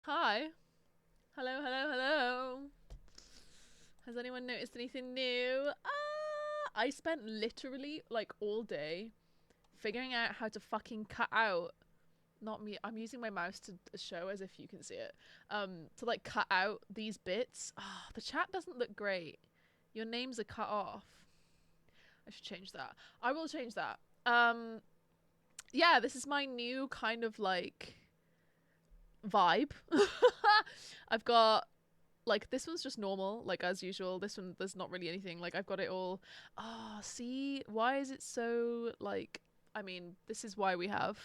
Hi. Hello, hello, hello. Has anyone noticed anything new? I spent literally like all day figuring out how to fucking cut out. Not me. I'm using my mouse to show as if you can see it. To like cut out these bits. The chat doesn't look great. Your names are cut off. I should change that. I will change that. Yeah, this is my new kind of like vibe. I've got like this one's just normal, like as usual. This one there's not really anything. Like I've got it all. See, why is it so like? I mean, this is why we have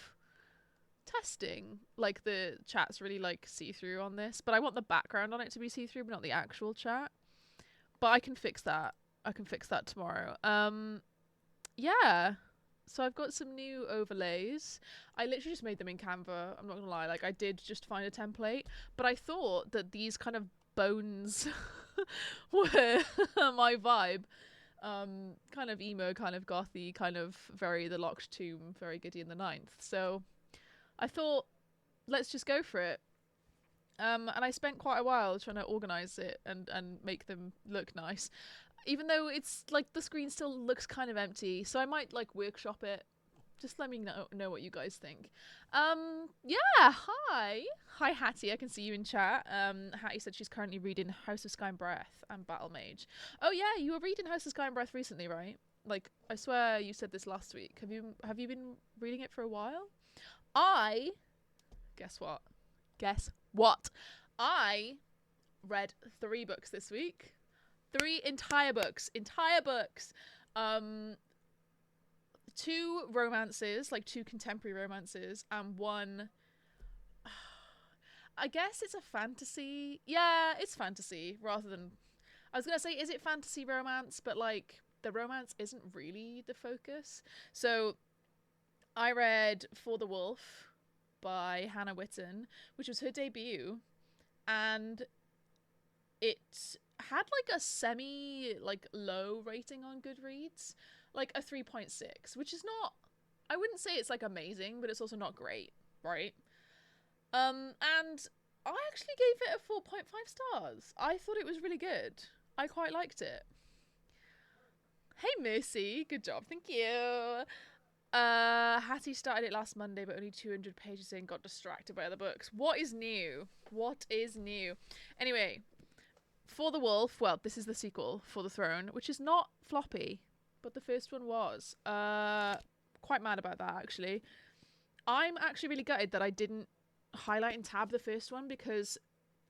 testing. Like the chat's really like see through on this, but I want the background on it to be see through, but not the actual chat. But I can fix that. I can fix that tomorrow. Yeah. So I've got some new overlays. I literally just made them in Canva. I'm not gonna lie. Like I did just find a template, but I thought that these kind of bones were my vibe. Kind of emo, kind of gothy, kind of very the locked tomb, very Gideon the Ninth. So I thought, let's just go for it. And I spent quite a while trying to organize it and make them look nice, even though it's like the screen still looks kind of empty. So I might like workshop it. Just let me know what you guys think. Yeah, hi Hattie. I can see you in chat. Hattie said she's currently reading House of Sky and Breath and Battle Mage. Oh yeah, you were reading House of Sky and Breath recently, right? Like I swear you said this last week. Have you been reading it for a while? I guess what? Guess what? I read 3 books this week. 3 entire books. Entire books. Um, 2 romances, like 2 contemporary romances, and one. I guess it's a fantasy. Yeah, it's fantasy rather than. I was gonna say, is it fantasy romance? But like, the romance isn't really the focus. So, I read For the Wolf by Hannah Witten, which was her debut, and it had like a semi like low rating on Goodreads, like a 3.6, which is not, I wouldn't say it's like amazing, but it's also not great, right? And I actually gave it a 4.5 stars. I thought it was really good. I quite liked it. Hey Mercy, good job, thank you. Hattie started it last Monday, but only 200 pages in, got distracted by other books. What is new? What is new? Anyway, For the Wolf, well, this is the sequel, For the Throne, which is not floppy, but the first one was. Quite mad about that, actually. I'm actually really gutted that I didn't highlight and tab the first one because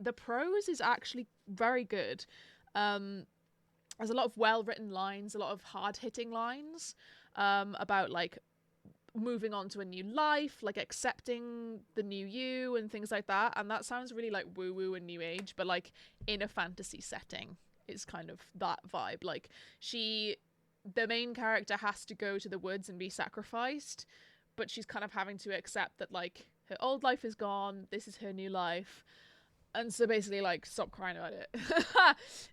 the prose is actually very good. Um, there's a lot of well-written lines, a lot of hard-hitting lines about, like, moving on to a new life, like accepting the new you and things like that. And that sounds really like woo woo and new age, but like in a fantasy setting, it's kind of that vibe. Like the main character has to go to the woods and be sacrificed, but she's kind of having to accept that like her old life is gone, this is her new life. And so basically like stop crying about it.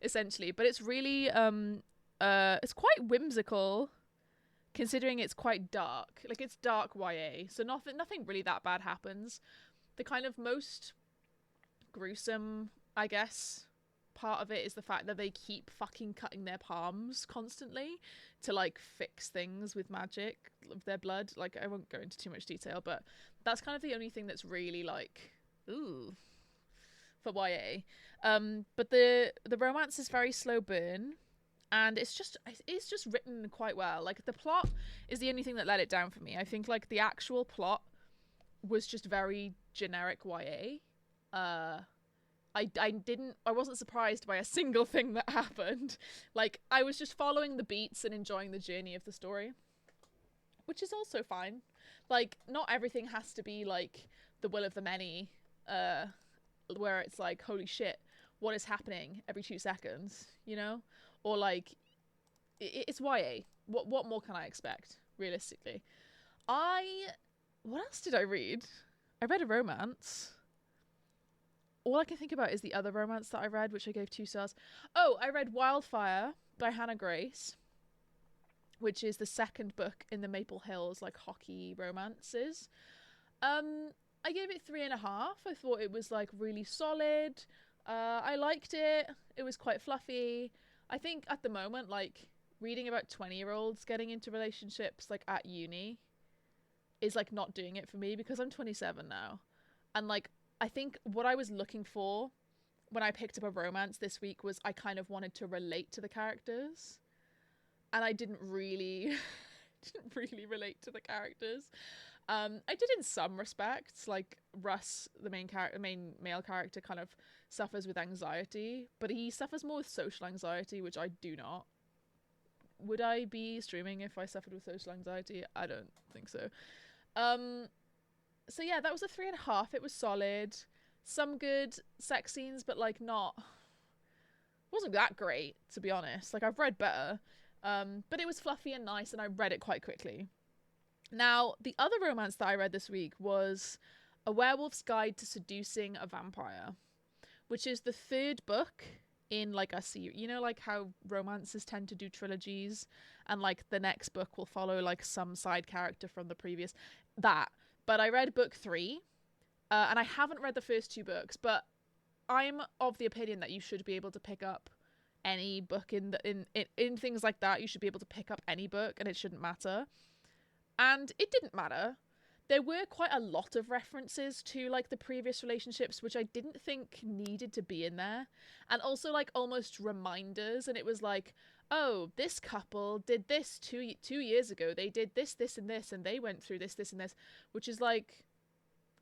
Essentially. But it's really it's quite whimsical considering it's quite dark. Like it's dark YA, so nothing really that bad happens. The kind of most gruesome, I guess, part of it is the fact that they keep fucking cutting their palms constantly to like fix things with magic of their blood. Like I won't go into too much detail, but that's kind of the only thing that's really like ooh for YA. But the romance is very slow burn, and it's just written quite well. Like the plot is the only thing that let it down for me. I think like the actual plot was just very generic YA. I wasn't surprised by a single thing that happened. Like I was just following the beats and enjoying the journey of the story, which is also fine. Like not everything has to be like the will of the many, where it's like holy shit, what is happening every 2 seconds, you know? Or like it's YA. What more can I expect realistically? I what else did I read? I read a romance. All I can think about is the other romance that I read, which I gave 2 stars. Oh, I read Wildfire by Hannah Grace, which is the second book in the Maple Hills like hockey romances. Um, I gave it 3.5. I thought it was like really solid. I liked it. It was quite fluffy. I think at the moment, like, reading about 20-year-olds getting into relationships like at uni is like not doing it for me, because I'm 27 now. And like, I think what I was looking for when I picked up a romance this week was I kind of wanted to relate to the characters, and I didn't really didn't really relate to the characters. I did in some respects. Like, Russ, the main male character, kind of suffers with anxiety, but he suffers more with social anxiety, which I do not. Would I be streaming if I suffered with social anxiety? I don't think so. So yeah, that was a 3.5. It was solid. Some good sex scenes, but like not, wasn't that great, to be honest. Like, I've read better. But it was fluffy and nice, and I read it quite quickly. Now, the other romance that I read this week was A Werewolf's Guide to Seducing a Vampire, which is the third book in like a series. You know, like how romances tend to do trilogies, and like the next book will follow like some side character from the previous. That. But I read book 3, and I haven't read the first 2 books, but I'm of the opinion that you should be able to pick up any book in things like that. You should be able to pick up any book, and it shouldn't matter. And it didn't matter. There were quite a lot of references to like the previous relationships, which I didn't think needed to be in there, and also like almost reminders. And it was like, oh, this couple did this 2 years ago. They did this, this, and this, and they went through this, this, and this, which is like,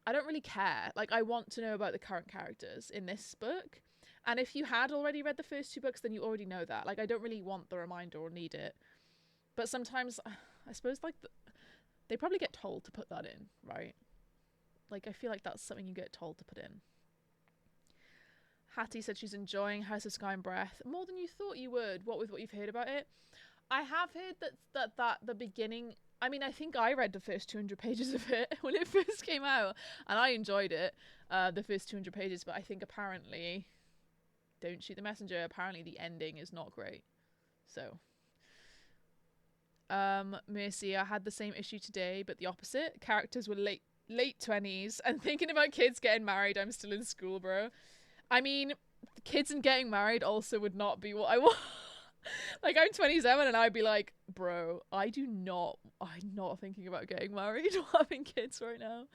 I don't really care. Like, I want to know about the current characters in this book. And if you had already read the first 2 books, then you already know that. Like, I don't really want the reminder or need it. But sometimes, I suppose, like, they probably get told to put that in, right? Like, I feel like that's something you get told to put in. Hattie said she's enjoying House of Sky and Breath more than you thought you would. What with what you've heard about it? I have heard that the beginning... I mean, I think I read the first 200 pages of it when it first came out, and I enjoyed it, the first 200 pages, but I think apparently... Don't shoot the messenger. Apparently the ending is not great. So... Mercy, I had the same issue today, but the opposite. Characters were late 20s, and thinking about kids getting married. I'm still in school, bro. I mean, kids and getting married also would not be what I want. Like, I'm 27 and I'd be like, bro, I'm not thinking about getting married or having kids right now.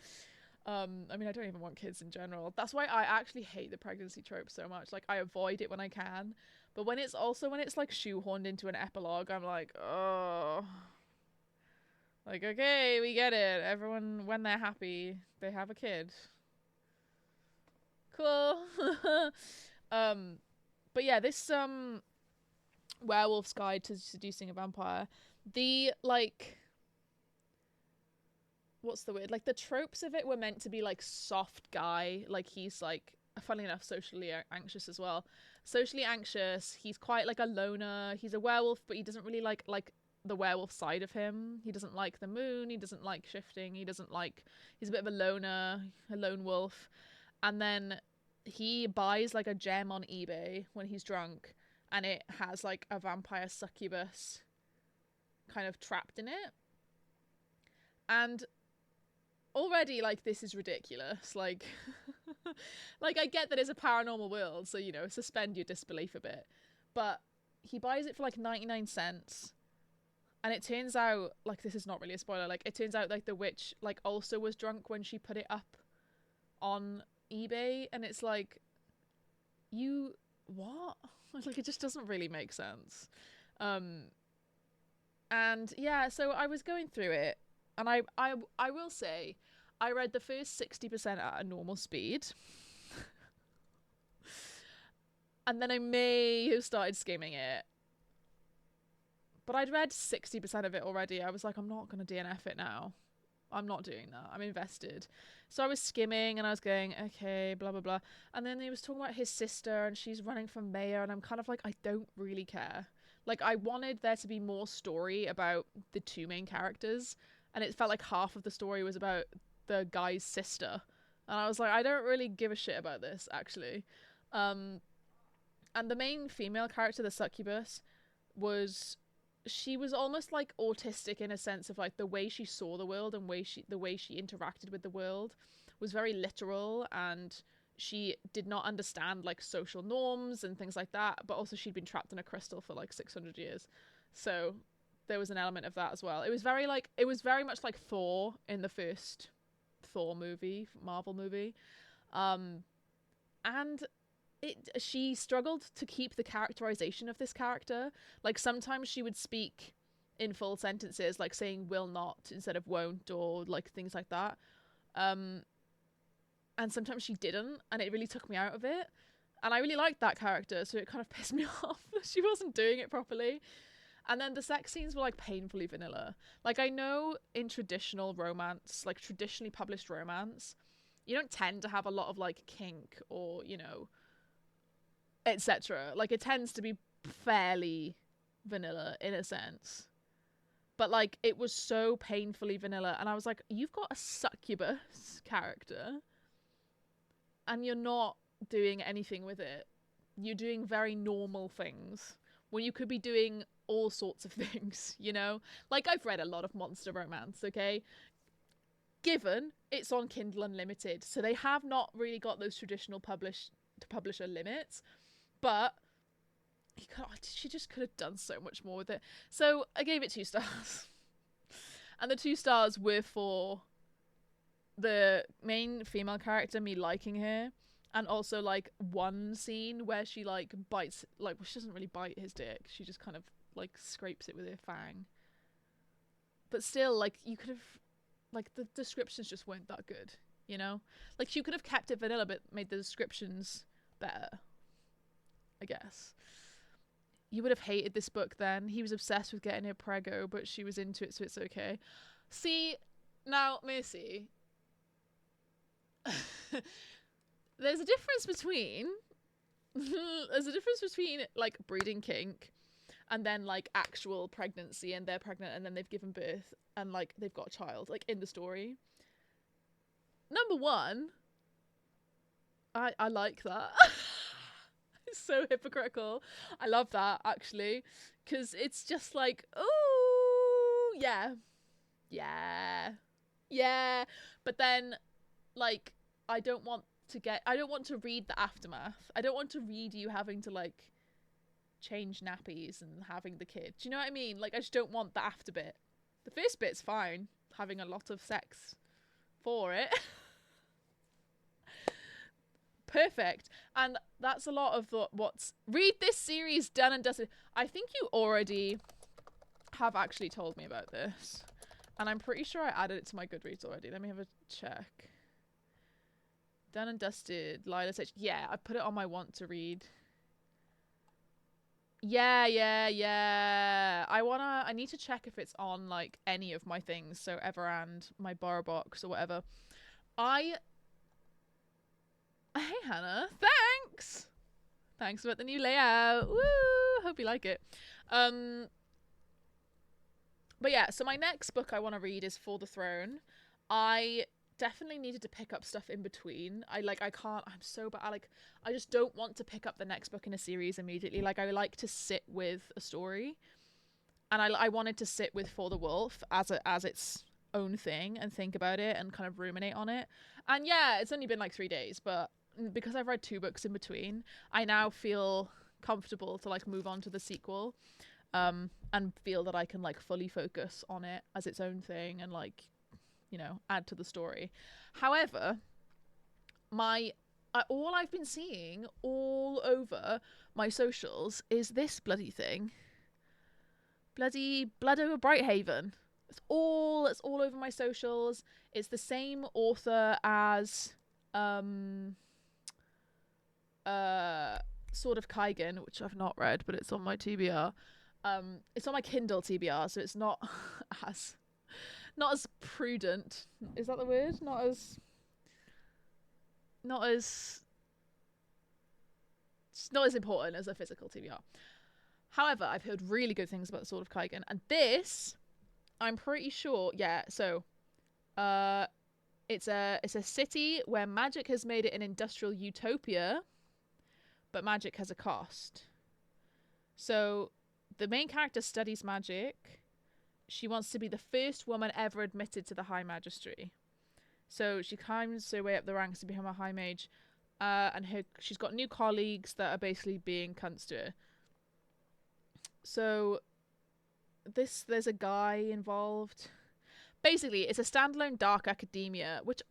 I mean, I don't even want kids in general. That's why I actually hate the pregnancy trope so much. Like, I avoid it when I can. But when it's like shoehorned into an epilogue, I'm like, oh. Like, okay, we get it. Everyone, when they're happy, they have a kid. Cool. But yeah, this Werewolf's Guide to Seducing a Vampire, the like, what's the word? Like, the tropes of it were meant to be like soft guy. Like, he's like, funnily enough, socially anxious as well. Socially anxious. He's quite like a loner. He's a werewolf, but he doesn't really like the werewolf side of him. He doesn't like the moon. He doesn't like shifting. He's a bit of a loner, a lone wolf. And then he buys like a gem on eBay when he's drunk, and it has like a vampire succubus kind of trapped in it. And already, like, this is ridiculous. Like, like, I get that it's a paranormal world, so, you know, suspend your disbelief a bit. But he buys it for like 99 cents. And it turns out, like, this is not really a spoiler, like, it turns out, like, the witch, like, also was drunk when she put it up on eBay. And it's like, what? Like, it just doesn't really make sense. And yeah, so I was going through it, and I will say, I read the first 60% at a normal speed. And then I may have started skimming it. But I'd read 60% of it already. I was like, I'm not going to DNF it now. I'm not doing that. I'm invested. So I was skimming, and I was going, okay, blah, blah, blah. And then he was talking about his sister, and she's running for mayor, and I'm kind of like, I don't really care. Like, I wanted there to be more story about the 2 main characters, and it felt like half of the story was about the guy's sister. And I was like, I don't really give a shit about this, actually. And the main female character, the succubus, she was almost like autistic in a sense of like the way she saw the world and the way she interacted with the world was very literal, and she did not understand like social norms and things like that, but also she'd been trapped in a crystal for like 600 years. So there was an element of that as well. It was very much like Thor in the first Thor movie, Marvel movie. And she struggled to keep the characterization of this character. Like sometimes she would speak in full sentences, like saying will not instead of won't, or like things like that. And sometimes she didn't, and it really took me out of it. And I really liked that character, so it kind of pissed me off that she wasn't doing it properly. And then the sex scenes were like painfully vanilla. Like I know in traditional romance, like traditionally published romance, you don't tend to have a lot of like kink or, you know, etc. Like it tends to be fairly vanilla in a sense. But like it was so painfully vanilla, and I was like, you've got a succubus character and you're not doing anything with it. You're doing very normal things when you could be doing all sorts of things, you know? Like I've read a lot of monster romance, okay? Given it's on Kindle Unlimited, so they have not really got those traditional publisher limits, but she just could have done so much more with it. So I gave it 2 stars. And the 2 stars were for the main female character, me liking her, and also like one scene where she like bites, like, well, she doesn't really bite his dick, she just kind of like scrapes it with her fang. But still, like, you could have, like, the descriptions just weren't that good, you know? Like, you could have kept it vanilla but made the descriptions better, I guess. You would have hated this book then. He was obsessed with getting her prego, but she was into it, so it's okay. See, now, Mercy, there's a difference between like breeding kink and then like actual pregnancy, and they're pregnant and then they've given birth and like they've got a child, like in the story. Number one, I like that. It's so hypocritical. I love that, actually, because it's just like, oh yeah, but then like I don't want to read the aftermath. I don't want to read you having to like change nappies and having the kid. Do you know what I mean? Like I just don't want the after bit. The first bit's fine, having a lot of sex for it. Perfect. And that's a lot of what's read this series done and dusted. I think you already have actually told me about this, and I'm pretty sure I added it to my Goodreads already. Let me have a check. Done and dusted, Lila Sage. Yeah, I put it on my want to read. Yeah. I need to check if it's on like any of my things, so Everand, my borrow box or whatever. Hey Hannah, thanks about the new layout. Woo, hope you like it. But yeah, so my next book I want to read is For the Throne. I definitely needed to pick up stuff in between. I'm so bad. I just don't want to pick up the next book in a series immediately. Like I like to sit with a story, and I wanted to sit with For the Wolf as its own thing and think about it and kind of ruminate on it. And yeah, it's only been like 3 days, but because I've read 2 books in between, I now feel comfortable to like move on to the sequel, and feel that I can like fully focus on it as its own thing and like, you know, add to the story. However, all I've been seeing all over my socials is this bloody thing. Bloody Blood Over Brighthaven. It's all over my socials. It's the same author as Sword of Kaigan, which I've not read, but it's on my TBR. It's on my Kindle TBR, so it's not as prudent. Is that the word? Not as important as a physical TBR. However, I've heard really good things about the Sword of Kaigan, and this, I'm pretty sure, yeah. So, it's a city where magic has made it an industrial utopia, but magic has a cost. So, the main character studies magic. She wants to be the first woman ever admitted to the High Magistracy. So she climbs her way up the ranks to become a high mage. And she's got new colleagues that are basically being cunts to her. So there's a guy involved. Basically, it's a standalone dark academia, which,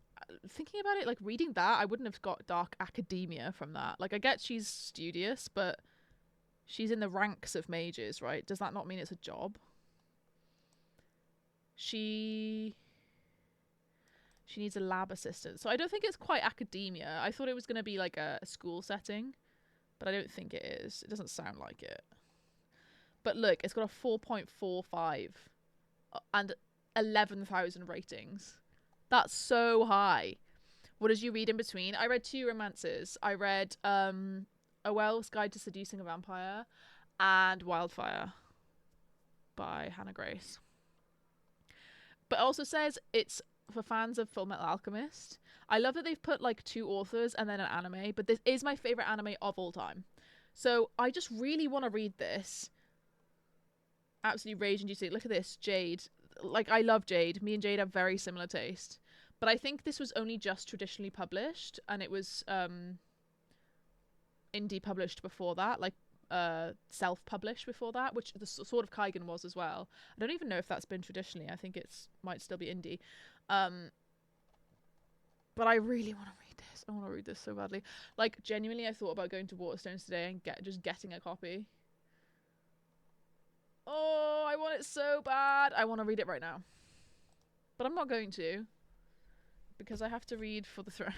thinking about it, like reading that, I wouldn't have got dark academia from that. Like, I get she's studious, but she's in the ranks of mages, right? Does that not mean it's a job? She needs a lab assistant. So I don't think it's quite academia. I thought it was going to be like a school setting, but I don't think it is. It doesn't sound like it. But look, it's got a 4.45 and 11,000 ratings. That's so high. What did you read in between? I read 2 romances. I read A Werewolf's Guide to Seducing a Vampire and Wildfire by Hannah Grace. But it also says it's for fans of Full Metal Alchemist. I love that they've put like 2 authors and then an anime, but this is my favorite anime of all time. So I just really want to read this. Absolutely rage inducing. Look at this, Jade. Like, I love Jade. Me and Jade have very similar taste. But I think this was only just traditionally published, and it was indie published before that, like self-published before that, which the Sword of Kaigen was as well. I don't even know if that's been traditionally. I think it's might still be indie. But I really want to read this. I want to read this so badly. Like, genuinely, I thought about going to Waterstones today and just getting a copy. Oh, I want it so bad. I want to read it right now. But I'm not going to, because I have to read for the throne.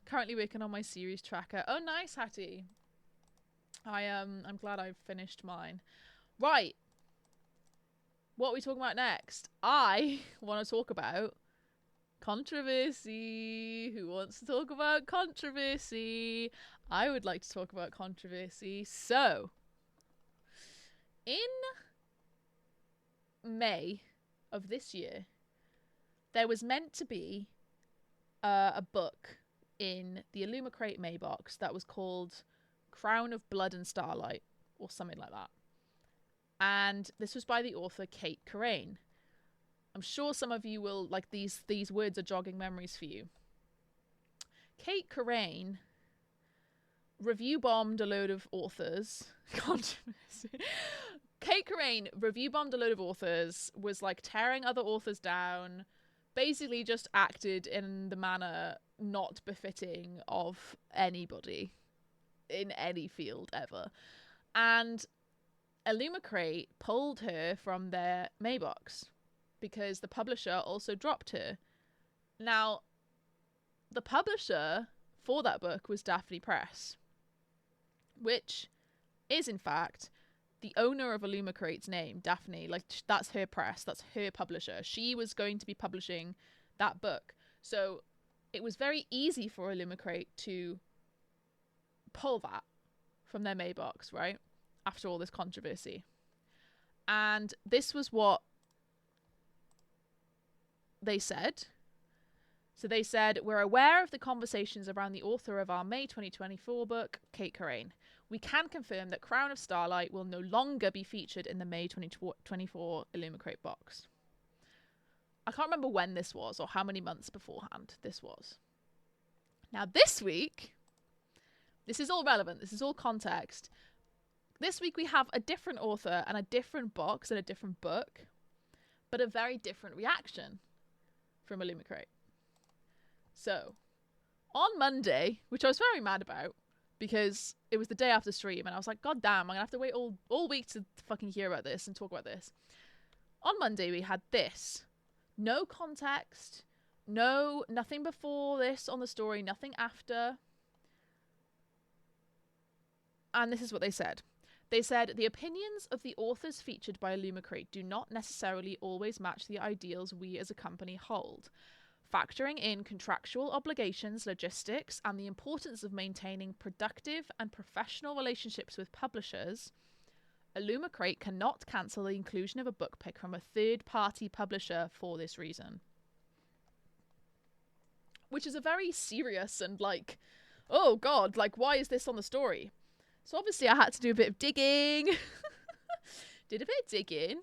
Currently working on my series tracker. Oh, nice, Hattie. I'm glad I've finished mine. Right. What are we talking about next? I want to talk about controversy. Who wants to talk about controversy? I would like to talk about controversy. So, in May of this year, there was meant to be a book in the Illumicrate May box that was called Crown of Blood and Starlight, or something like that. And this was by the author Kate Corain. I'm sure some of you will, like, these words are jogging memories for you. Kate Corain review bombed a load of authors. Controversy. Kate Corain review bombed a load of authors, was like tearing other authors down, basically just acted in the manner not befitting of anybody in any field ever. And Illumicrate pulled her from their Maybox because the publisher also dropped her. Now, the publisher for that book was Daphne Press, which is in fact the owner of Illumicrate's name, Daphne. Like, that's her press, that's her publisher. She was going to be publishing that book. So it was very easy for Illumicrate to pull that from their Maybox, right? After all this controversy. And this was what they said. So they said, we're aware of the conversations around the author of our May 2024 book, Kate Corain. We can confirm that Crown of Starlight will no longer be featured in the May 2024 Illumicrate box. I can't remember when this was or how many months beforehand this was. Now this week, this is all relevant, this is all context. This week we have a different author and a different box and a different book, but a very different reaction from Illumicrate. So, on Monday, which I was very mad about, because it was the day after stream, and I was like, God damn, I'm going to have to wait all week to fucking hear about this and talk about this. On Monday, we had this. No context. Nothing before this on the story, nothing after. And this is what they said. They said, the opinions of the authors featured by Illumicrate do not necessarily always match the ideals we as a company hold. Factoring in contractual obligations, logistics, and the importance of maintaining productive and professional relationships with publishers, Illumicrate cannot cancel the inclusion of a book pick from a third-party publisher for this reason. Which is a very serious and like, oh God, like, why is this on the story? So obviously I had to do a bit of digging. Did a bit of digging.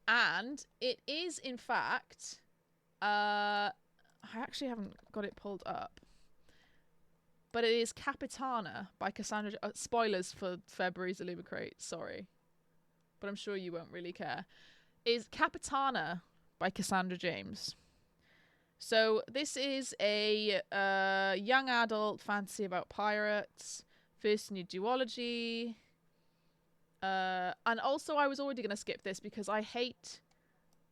And it is, in fact, I actually haven't got it pulled up. But it is Capitana by Cassandra. Spoilers for February's Illumicrate, sorry. But I'm sure you won't really care. Is Capitana by Cassandra James. So this is a young adult fantasy about pirates. First new duology. And also I was already going to skip this because I hate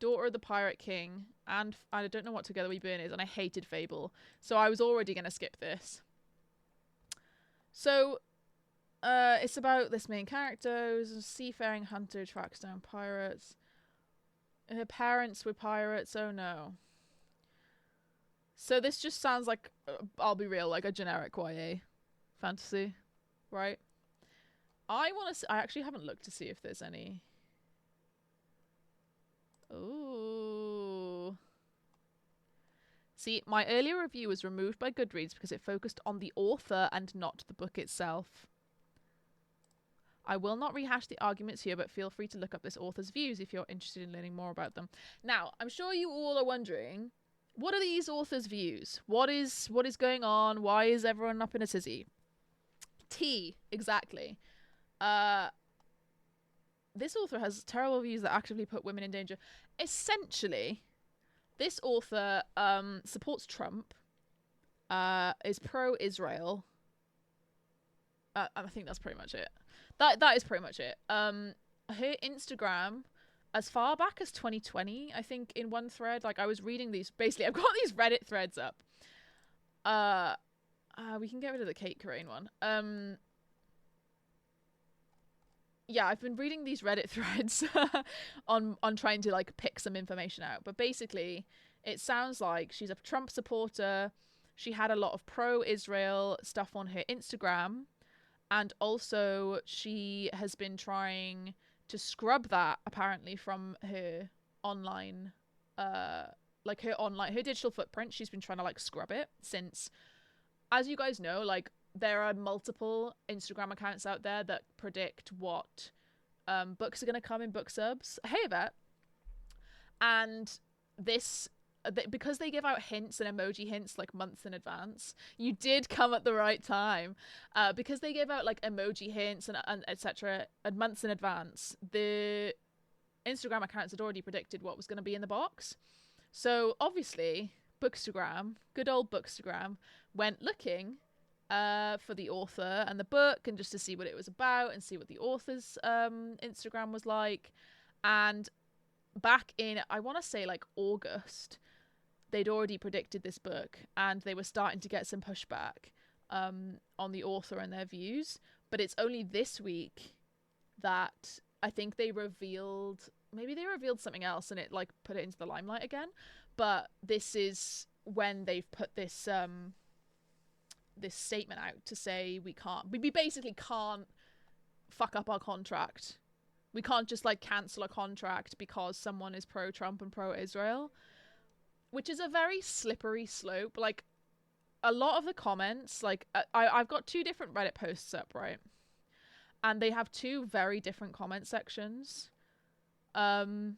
Daughter of the Pirate King and I don't know what Together We Burn is, and I hated Fable. So I was already going to skip this. So, it's about this main character who's a seafaring hunter who tracks down pirates. Her parents were pirates, oh no. So this just sounds like, I'll be real, like a generic YA fantasy, right? I actually haven't looked to see if there's any. Ooh. See, my earlier review was removed by Goodreads because it focused on the author and not the book itself. I will not rehash the arguments here, but feel free to look up this author's views if you're interested in learning more about them. Now, I'm sure you all are wondering, what are these authors' views? What is going on? Why is everyone up in a tizzy? Exactly. This author has terrible views that actively put women in danger. Essentially, this author supports Trump, is pro-Israel. I think that's pretty much it. That is pretty much it. Her Instagram, as far back as 2020, I think, in one thread, like I was reading these. Basically, I've got these Reddit threads up. We can get rid of the Kate Corain one. Yeah, I've been reading these Reddit threads on trying to like pick some information out. But basically, it sounds like she's a Trump supporter. She had a lot of pro-Israel stuff on her Instagram. And also she has been trying to scrub that apparently from her online, her digital footprint. She's been trying to like scrub it since, as you guys know, like there are multiple Instagram accounts out there that predict what books are going to come in book subs. Hey, Yvette. And this, because they give out hints and emoji hints like months in advance, you did come at the right time. Because they give out like emoji hints and etc. months in advance, the Instagram accounts had already predicted what was going to be in the box. So obviously, Bookstagram, good old Bookstagram, went looking for the author and the book and just to see what it was about and see what the author's Instagram was like. And back in, I want to say like August, they'd already predicted this book and they were starting to get some pushback on the author and their views. But it's only this week that I think they revealed, maybe they revealed something else and it like put it into the limelight again. But this is when they've put this this statement out to say we basically can't fuck up our contract. We can't just like cancel a contract because someone is pro-Trump and pro-Israel, which is a very slippery slope. Like a lot of the comments, like I've got two different Reddit posts up, right? And they have two very different comment sections. One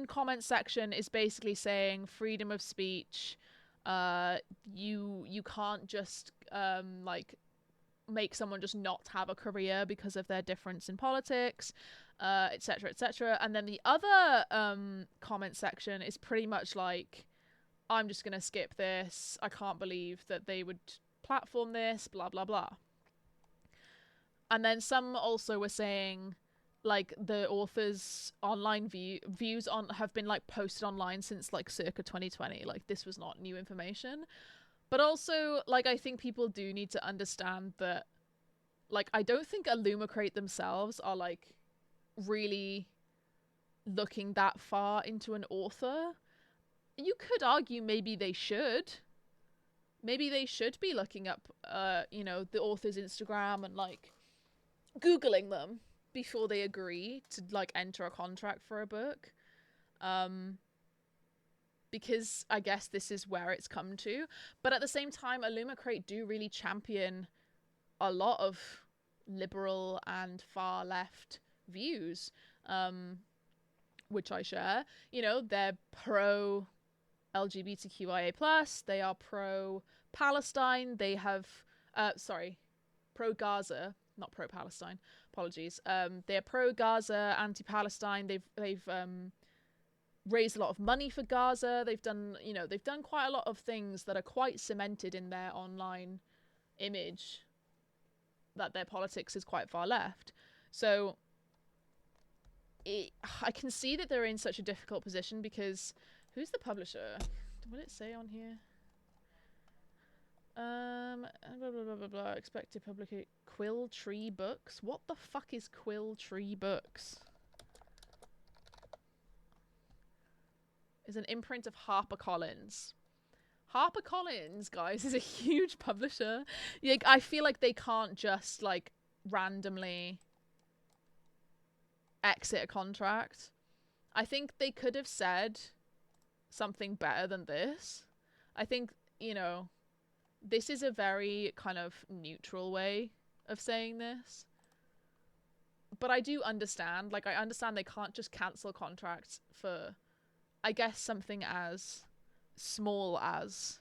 comment section is basically saying freedom of speech. You can't just like make someone just not have a career because of their difference in politics, etc., etc. And then the other comment section is pretty much like, I'm just gonna skip this. I can't believe that they would platform this, blah blah blah. And then some also were saying, like, the author's online views have been like posted online since like circa 2020. Like, this was not new information. But also, like, I think people do need to understand that, like, I don't think Illumicrate themselves are like really looking that far into an author. You could argue maybe they should. Maybe they should be looking up, you know, the author's Instagram and like Googling them before they agree to like enter a contract for a book. Because I guess this is where it's come to. But at the same time, Illumicrate do really champion a lot of liberal and far left views, which I share. You know, they're pro LGBTQIA+, they are pro Palestine, they have pro Gaza, not pro Palestine, apologies. They're pro Gaza, anti Palestine. They've raised a lot of money for Gaza. They've done quite a lot of things that are quite cemented in their online image, that their politics is quite far left. So I can see that they're in such a difficult position because who's the publisher? Will it say on here? Blah, blah, blah, blah, blah. Expect to publicate Quill Tree Books. What the fuck is Quill Tree Books? Is an imprint of HarperCollins. HarperCollins, guys, is a huge publisher. Like, I feel like they can't just like randomly exit a contract. I think they could have said something better than this. I think, you know, this is a very kind of neutral way of saying this. But I do understand, like, I understand they can't just cancel contracts for, I guess, something as small as,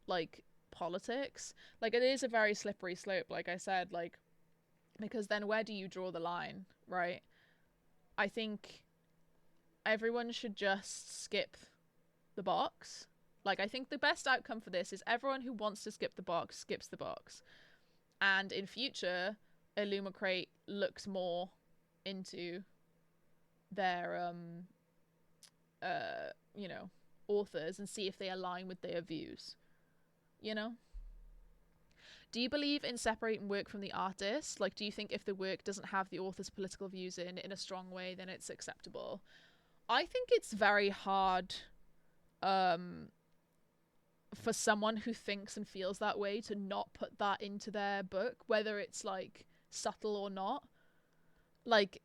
like, politics. Like, it is a very slippery slope, like I said, like, because then where do you draw the line, right? I think everyone should just skip the box. Like, I think the best outcome for this is everyone who wants to skip the box skips the box. And in future, Illumicrate looks more into their, you know, authors and see if they align with their views. You know? Do you believe in separating work from the artist? Like, do you think if the work doesn't have the author's political views in a strong way, then it's acceptable? I think it's very hard, for someone who thinks and feels that way to not put that into their book, whether it's like subtle or not. Like,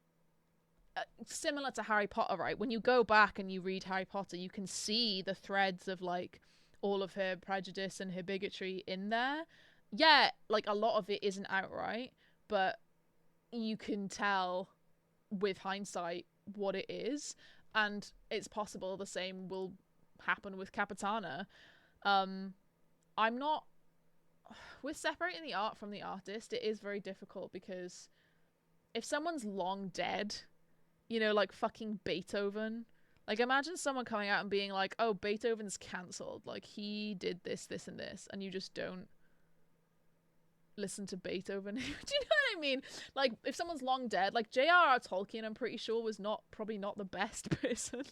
similar to Harry Potter, right? When you go back and you read Harry Potter, you can see the threads of like all of her prejudice and her bigotry in there. Yeah, like a lot of it isn't outright, but you can tell with hindsight what it is, and it's possible the same will happen with Capitana. I'm not, with separating the art from the artist, it is very difficult because if someone's long dead, you know, like fucking Beethoven, like imagine someone coming out and being like, oh, Beethoven's cancelled, like he did this, this, and this, and you just don't listen to Beethoven. Do you know what I mean? Like, if someone's long dead, like J.R.R. Tolkien, I'm pretty sure was probably not the best person.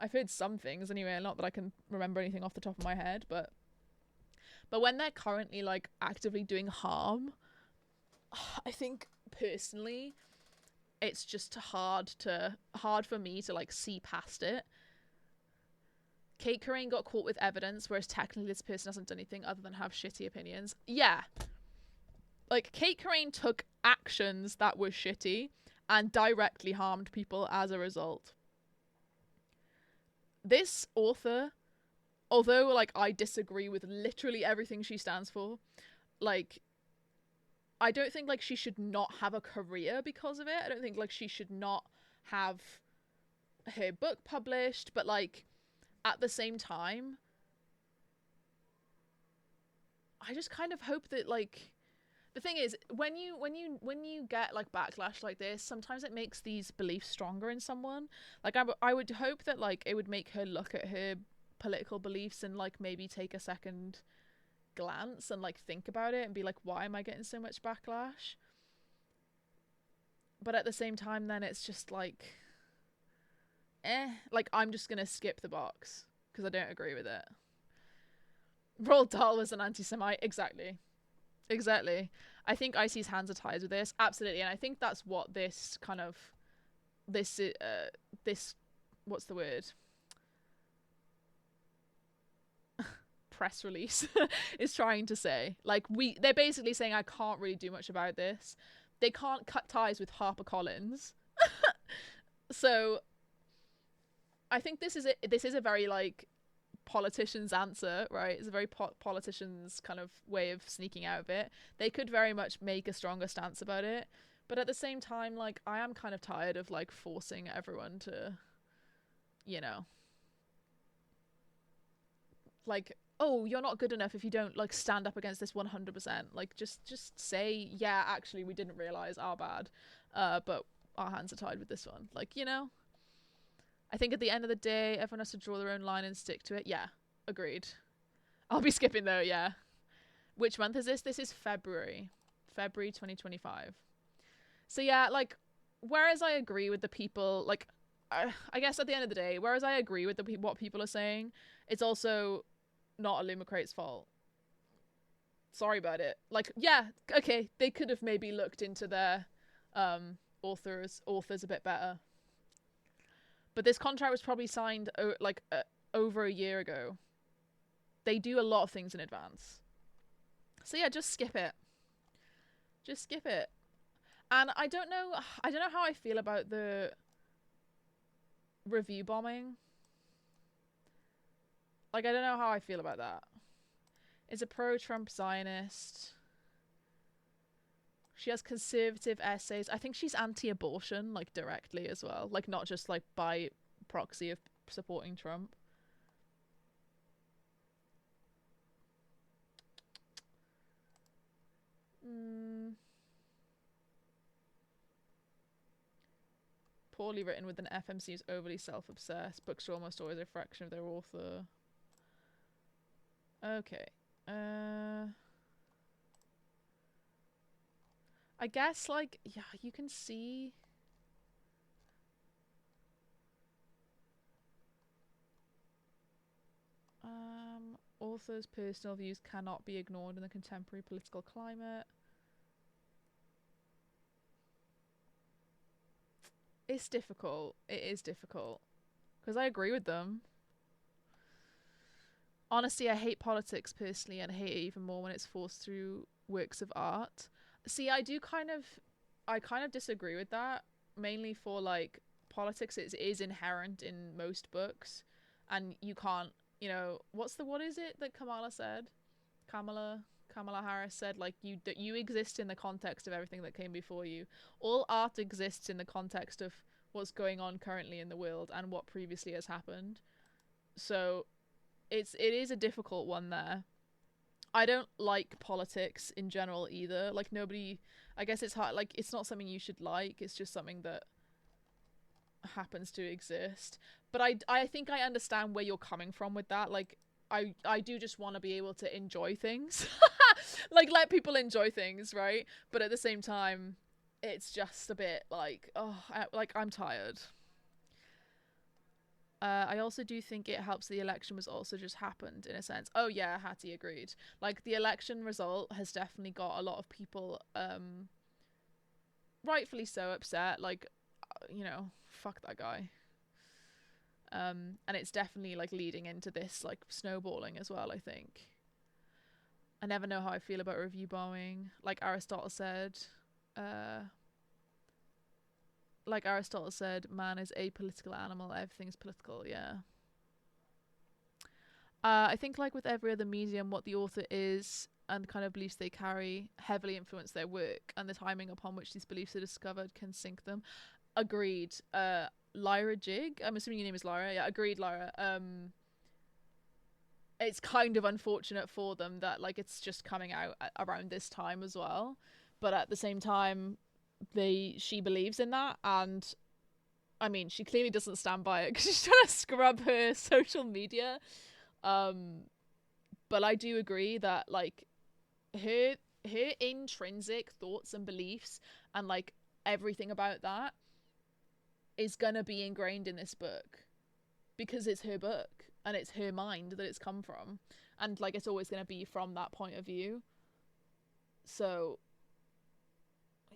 I've heard some things anyway, not that I can remember anything off the top of my head, but when they're currently like actively doing harm, I think personally it's just hard for me to like see past it. Kate Corain got caught with evidence, whereas technically this person hasn't done anything other than have shitty opinions. Yeah. Like, Kate Corain took actions that were shitty and directly harmed people as a result. This author, although, like, I disagree with literally everything she stands for, like, I don't think, like, she should not have a career because of it. I don't think, like, she should not have her book published, but, like, at the same time, I just kind of hope that, like, the thing is, when you get like backlash like this, sometimes it makes these beliefs stronger in someone. Like, I would hope that like it would make her look at her political beliefs and like maybe take a second glance and like think about it and be like, why am I getting so much backlash? But at the same time, then it's just like, like, I'm just gonna skip the box because I don't agree with it. Roald Dahl was an anti-Semite. Exactly. I think Icy's hands are tied with this. Absolutely. And I think that's what this kind of, this, what's the word? Press release is trying to say. Like, they're basically saying, I can't really do much about this. They can't cut ties with HarperCollins. So I think this is a very, like, politician's answer, right? It's a very politician's kind of way of sneaking out of it. They could very much make a stronger stance about it, But at the same time, like, I am kind of tired of like forcing everyone to, you know, like, oh, you're not good enough if you don't like stand up against this 100%. Like, just say, yeah, actually we didn't realize, our bad, but our hands are tied with this one. Like, you know, I think at the end of the day everyone has to draw their own line and stick to it. Yeah, agreed. I'll be skipping though. Yeah. Which month is this? This is February 2025. So yeah, like, whereas I agree with the people, like, I guess at the end of the day, whereas I agree with what people are saying, it's also not Illumicrate's fault. Sorry about it. Like, yeah, okay, they could have maybe looked into their authors a bit better. But this contract was probably signed over a year ago. They do a lot of things in advance. So yeah, just skip it. Just skip it. And I don't know how I feel about the review bombing. Like, I don't know how I feel about that. Is a pro-Trump Zionist. She has conservative essays. I think she's anti-abortion, like, directly as well. Like, not just, like, by proxy of supporting Trump. Poorly written with an FMC who's overly self-obsessed. Books are almost always a fraction of their author. Okay. I guess, like, yeah, you can see... authors' personal views cannot be ignored in the contemporary political climate. It's difficult. It is difficult. Because I agree with them. Honestly, I hate politics personally, and hate it even more when it's forced through works of art. See, I kind of disagree with that, mainly for, like, politics is inherent in most books, and you can't, you know, what is it that Kamala Harris said, like, that you exist in the context of everything that came before you. All art exists in the context of what's going on currently in the world and what previously has happened. So it is a difficult one there. I don't like politics in general either. Like, nobody, I guess it's hard, like, it's not something you should like, it's just something that happens to exist. But I think I understand where you're coming from with that. Like, I do just want to be able to enjoy things. Like, let people enjoy things, right? But at the same time, it's just a bit like, oh, I'm tired. I also do think it helps the election was also just happened in a sense. Oh yeah, Hattie agreed. Like, the election result has definitely got a lot of people, rightfully so, upset. Like, you know, fuck that guy. And it's definitely, like, leading into this, like, snowballing as well, I think. I never know how I feel about review bombing. Like Aristotle said, man is a political animal, everything's political, yeah. I think, like with every other medium, what the author is and kind of beliefs they carry heavily influence their work, and the timing upon which these beliefs are discovered can sink them. Agreed. Lyra Jig, I'm assuming your name is Lyra. Yeah, agreed, Lyra. It's kind of unfortunate for them that, like, it's just coming out around this time as well, but at the same time, she believes in that, and I mean, she clearly doesn't stand by it because she's trying to scrub her social media. But I do agree that, like, her intrinsic thoughts and beliefs and, like, everything about that is gonna be ingrained in this book because it's her book and it's her mind that it's come from, and, like, it's always gonna be from that point of view. So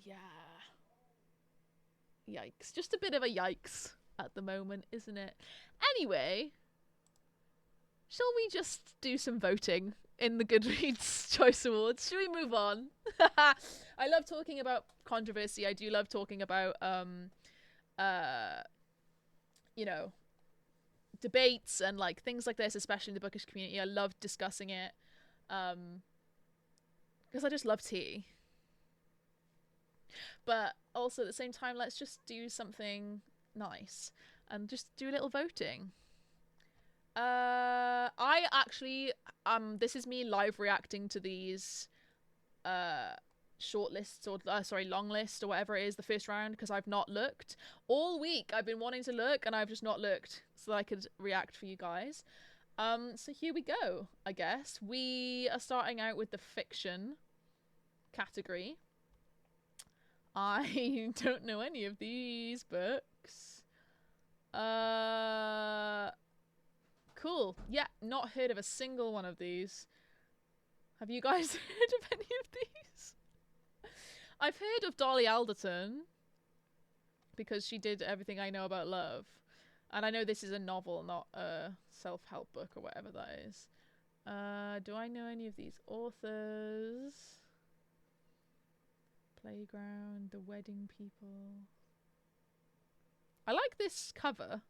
yeah, yikes. Just a bit of a yikes at the moment, isn't it? Anyway, shall we just do some voting in the Goodreads Choice Awards? Should we move on? I love talking about controversy. I do love talking about you know, debates and, like, things like this, especially in the bookish community. I love discussing it because I just love tea. But also at the same time, let's just do something nice and just do a little voting. I actually, this is me live reacting to these, short lists or long list or whatever it is, the first round, because I've not looked all week. I've been wanting to look and I've just not looked so that I could react for you guys. So here we go. I guess we are starting out with the fiction category. I don't know any of these books. Cool. Yeah, not heard of a single one of these. Have you guys heard of any of these? I've heard of Dolly Alderton because she did Everything I Know About Love. And I know this is a novel, not a self-help book or whatever that is. Do I know any of these authors? Playground, The Wedding People. I like this cover.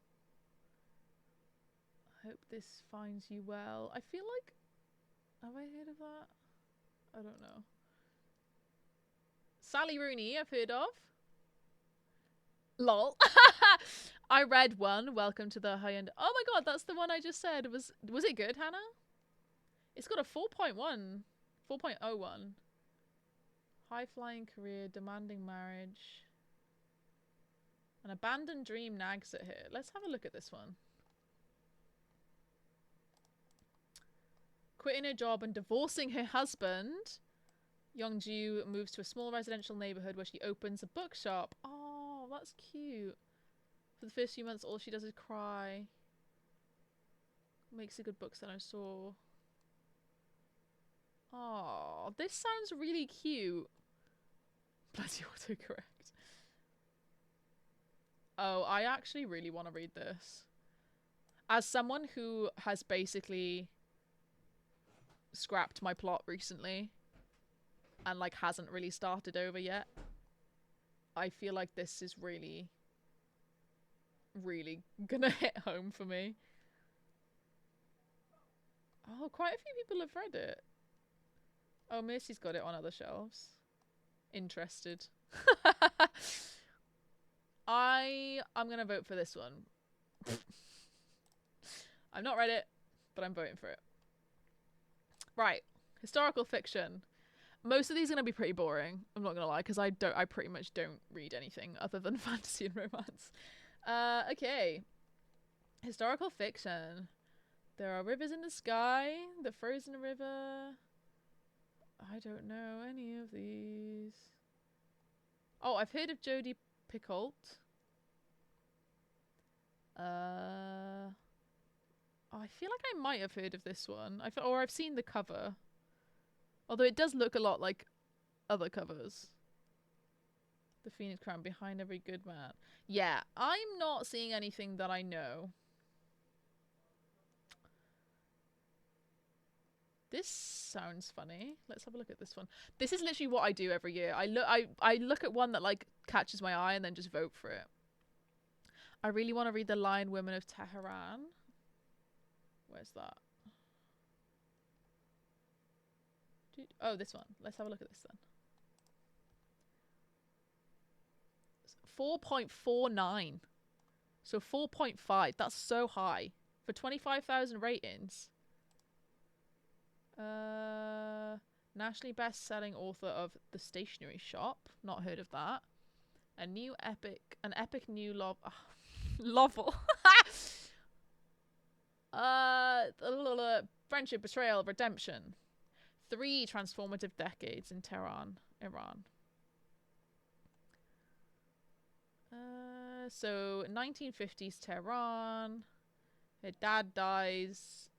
I hope this finds you well. I feel like... Have I heard of that? I don't know. Sally Rooney, I've heard of. Lol. I read one. Welcome to the high end. Oh my god, that's the one I just said. Was it good, Hannah? It's got a 4.1. 4.01. High flying career, demanding marriage. An abandoned dream nags at her. Let's have a look at this one. Quitting her job and divorcing her husband, Youngju moves to a small residential neighborhood where she opens a bookshop. Oh, that's cute. For the first few months, all she does is cry. Makes a good bookseller, saw. Oh, this sounds really cute. Bloody autocorrect. Oh, I actually really want to read this. As someone who has basically scrapped my plot recently and like hasn't really started over yet, I feel like this is really gonna hit home for me. Oh, quite a few people have read it. Oh, Mercy's got it on other shelves. Interested. I'm gonna vote for this one. I've not read it, but I'm voting for it. Right, historical fiction. Most of these are gonna be pretty boring. I'm not gonna lie, because I pretty much don't read anything other than fantasy and romance. Okay. Historical fiction. There are rivers in the sky. The frozen river. I don't know any of these. Oh, I've heard of Jodi Picoult. Oh, I feel like I might have heard of this one. Or I've seen the cover. Although it does look a lot like other covers. The Phoenix Crown, behind every good man. Yeah, I'm not seeing anything that I know. This sounds funny. Let's have a look at this one. This is literally what I do every year. I look at one that like catches my eye and then just vote for it. I really want to read The Lion Women of Tehran. Where's that? Oh, this one. Let's have a look at this then. 4.49. So 4.5. That's so high. For 25,000 ratings. Nationally best-selling author of The Stationery Shop. Not heard of that. An epic new novel. Friendship, betrayal, redemption. 3 transformative decades in Tehran, Iran. So 1950s Tehran. Her dad dies.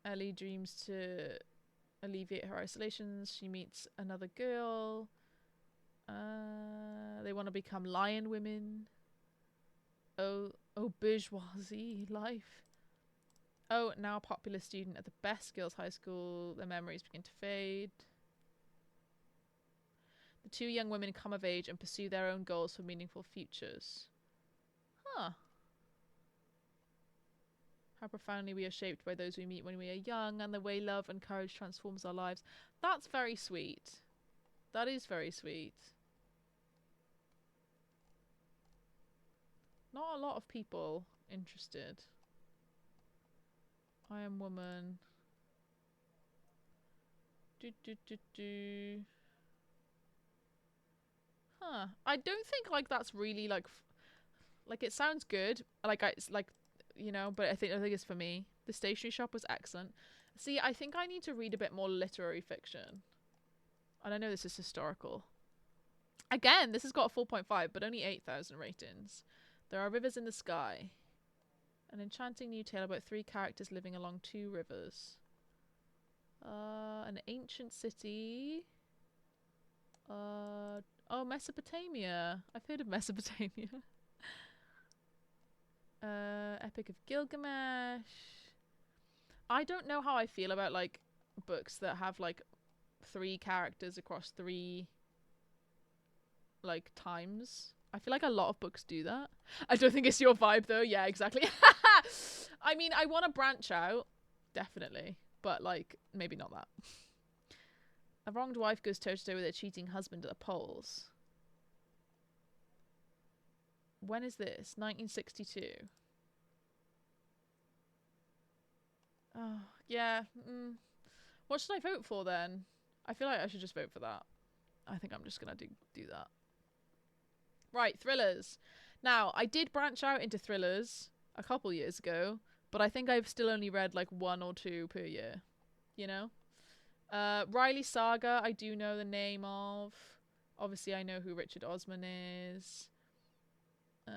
Ellie dreams to alleviate her isolations. She meets another girl. They want to become lion women. Oh, bourgeoisie life. Oh, now a popular student at the best girls' high school. Their memories begin to fade. The 2 young women come of age and pursue their own goals for meaningful futures. Huh. How profoundly we are shaped by those we meet when we are young, and the way love and courage transforms our lives. That's very sweet. That is very sweet. Not a lot of people interested. I am woman. Huh. I don't think like that's really like like it sounds good. Like it's like you know, but I think it's for me. The Stationery Shop was excellent. See, I think I need to read a bit more literary fiction. And I know this is historical. Again, this has got a 4.5, but only 8,000 ratings. There are rivers in the sky. An enchanting new tale about 3 characters living along 2 rivers. An ancient city. Oh, Mesopotamia. I've heard of Mesopotamia. Epic of Gilgamesh. I don't know how I feel about like books that have like 3 characters across 3 like times. I feel like a lot of books do that. I don't think it's your vibe though. Yeah, exactly. I mean, I want to branch out, definitely, but like maybe not that. A wronged wife goes toe to toe with a cheating husband at the polls. When is this? 1962. Oh, yeah. What should I vote for then? I feel like I should just vote for that. I think I'm just gonna do that. Right, thrillers. Now, I did branch out into thrillers a couple years ago, but I think I've still only read like 1 or 2 per year. You know? Riley Saga, I do know the name of. Obviously, I know who Richard Osman is. I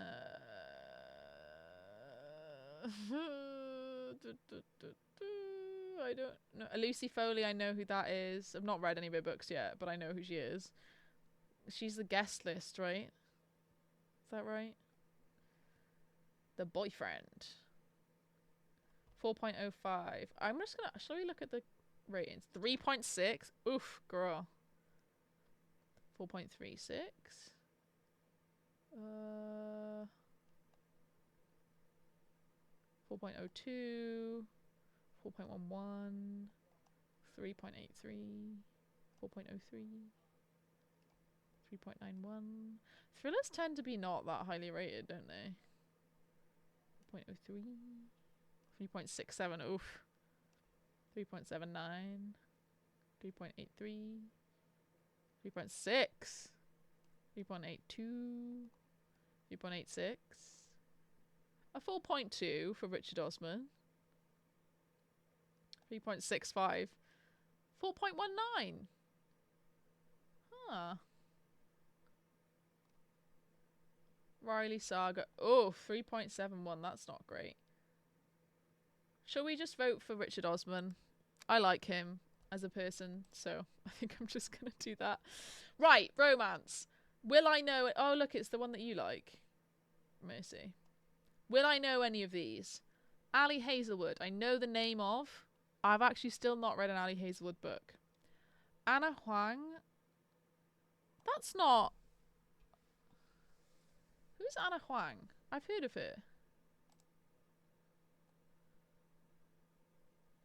don't know. Lucy Foley, I know who that is. I've not read any of her books yet, but I know who she is. She's the guest list, right? Is that right? The Boyfriend. 4.05. I'm just gonna... Shall we look at the ratings? 3.6. Oof, girl. 4.36. 4.02. 4.11. 3.83. 4.03. 3.91. Thrillers tend to be not that highly rated, don't they? 4.03. 3.67. Oof. 3.79. 3.83. 3.6. 3.82. 3.86. A 4.2 for Richard Osman. 3.65. 4.19. Huh. Riley Saga. Oh, 3.71. That's not great. Shall we just vote for Richard Osman? I like him as a person, so I think I'm just going to do that. Right, romance. Will I know it? Oh, look, it's the one that you like. Mercy. Will I know any of these? Ali Hazelwood. I know the name of. I've actually still not read an Ali Hazelwood book. Anna Huang. That's not... Who's Anna Huang? I've heard of her.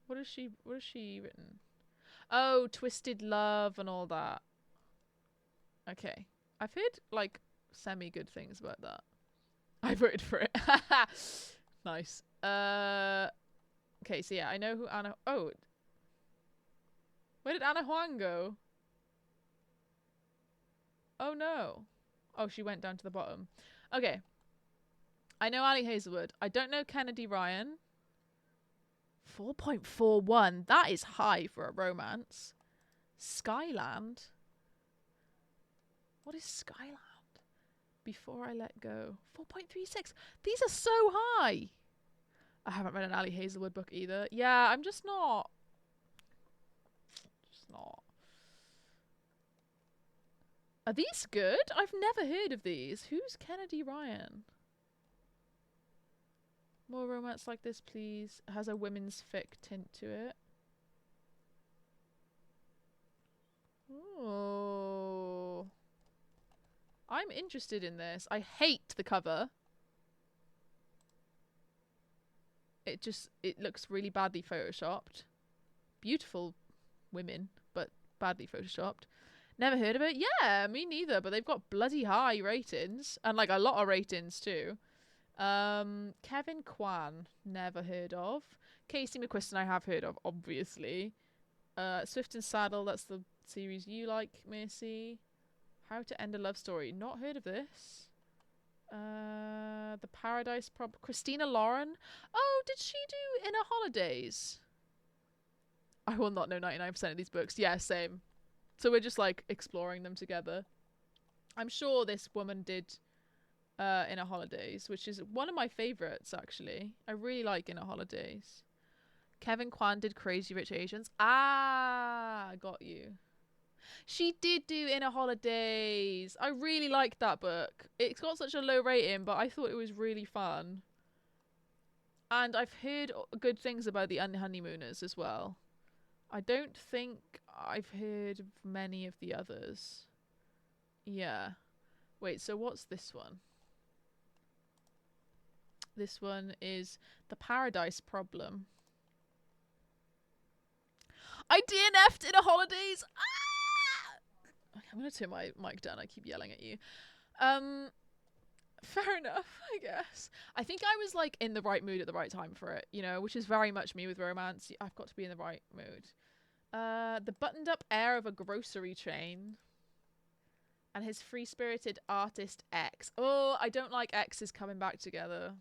What has she written? Oh, Twisted Love and all that. Okay. I've heard, like, semi-good things about that. I voted for it. Nice. Okay, so yeah, I know who Anna... Oh. Where did Anna Huang go? Oh, no. Oh, she went down to the bottom. Okay. I know Ali Hazelwood. I don't know Kennedy Ryan. 4.41. That is high for a romance. Skyland. What is Skyland? Before I Let Go. 4.36. These are so high. I haven't read an Ali Hazelwood book either. Yeah, I'm just not. Just not. Are these good? I've never heard of these. Who's Kennedy Ryan? More romance like this, please. Has a women's fic tint to it. Oh. I'm interested in this. I hate the cover. It looks really badly photoshopped. Beautiful women, but badly photoshopped. Never heard of it? Yeah, me neither, but they've got bloody high ratings. And, like, a lot of ratings, too. Kevin Kwan, never heard of. Casey McQuiston, I have heard of, obviously. Swift and Saddle, that's the series you like, Macy. How to End a Love Story, not heard of this. The Paradise Christina Lauren. Oh, did she do Inner Holidays? I will not know 99% of these books. Yeah, same. So we're just like exploring them together. I'm sure this woman did Inner Holidays, which is one of my favorites, actually. I really like Inner Holidays. Kevin Kwan did Crazy Rich Asians. Ah, got you. She did do Inner Holidays. I really liked that book. It's got such a low rating, but I thought it was really fun. And I've heard good things about the Honeymooners as well. I don't think I've heard of many of the others. Yeah. Wait, so what's this one? This one is The Paradise Problem. I DNF'd Inner Holidays! Ah! I'm gonna turn my mic down. I keep yelling at you. Fair enough, I guess. I think I was like in the right mood at the right time for it, you know, which is very much me with romance. I've got to be in the right mood. The buttoned up air of a grocery chain. And his free-spirited artist X. Oh, I don't like X's coming back together.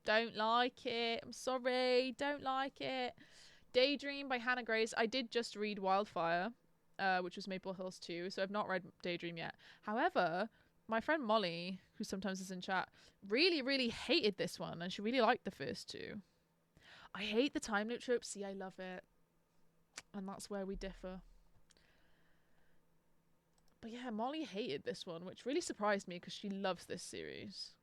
Don't like it. I'm sorry. Don't like it. Daydream by Hannah Grace. I did just read Wildfire, which was Maple Hills 2, so I've not read Daydream yet. However, my friend Molly, who sometimes is in chat, really, really hated this one, and she really liked the first two. I hate the time loop trope. See, I love it. And that's where we differ. But yeah, Molly hated this one, which really surprised me because she loves this series.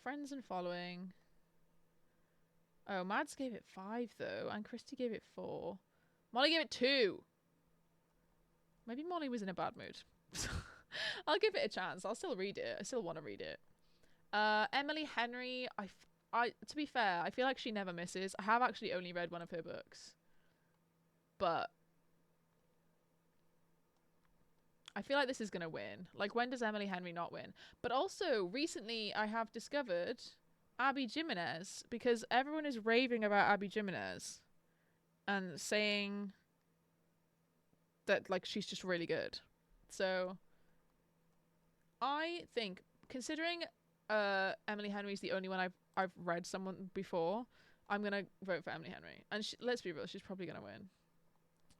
Friends and Following. Oh, Mads gave it 5 though, and Christy gave it 4. Molly gave it 2. Maybe Molly was in a bad mood. I'll give it a chance. I'll still read it. I still want to read it. Emily Henry. To be fair, I feel like she never misses. I have actually only read one of her books, but I feel like this is gonna win. Like, when does Emily Henry not win? But also, recently I have discovered Abby Jimenez, because everyone is raving about Abby Jimenez and saying that, like, she's just really good. So I think, considering Emily Henry's the only one I've read someone before, I'm gonna vote for Emily Henry. And let's be real, she's probably gonna win.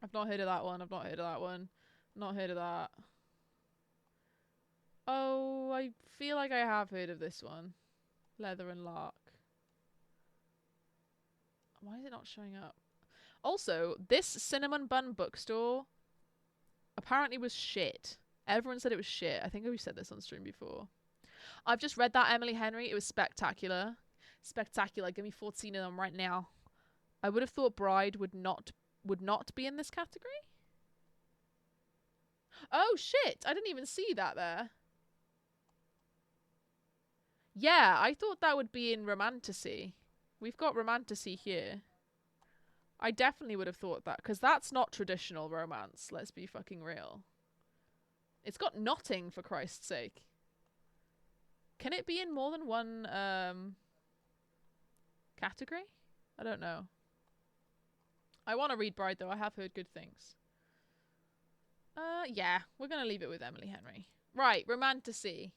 I've not heard of that one. I've not heard of that one. Not heard of that. Oh, I feel like I have heard of this one. Leather and Lark. Why is it not showing up? Also, this Cinnamon Bun bookstore apparently was shit. Everyone said it was shit. I think we said this on stream before. I've just read that Emily Henry. It was spectacular. Spectacular. Give me 14 of them right now. I would have thought Bride would not be in this category. Oh shit, I didn't even see that there. Yeah, I thought that would be in Romantasy. We've got Romantasy here. I definitely would have thought that, because that's not traditional romance, let's be fucking real. It's got Notting, for Christ's sake. Can it be in more than one category? I don't know. I want to read Bride though, I have heard good things. Yeah, we're gonna leave it with Emily Henry. Right, Romantasy.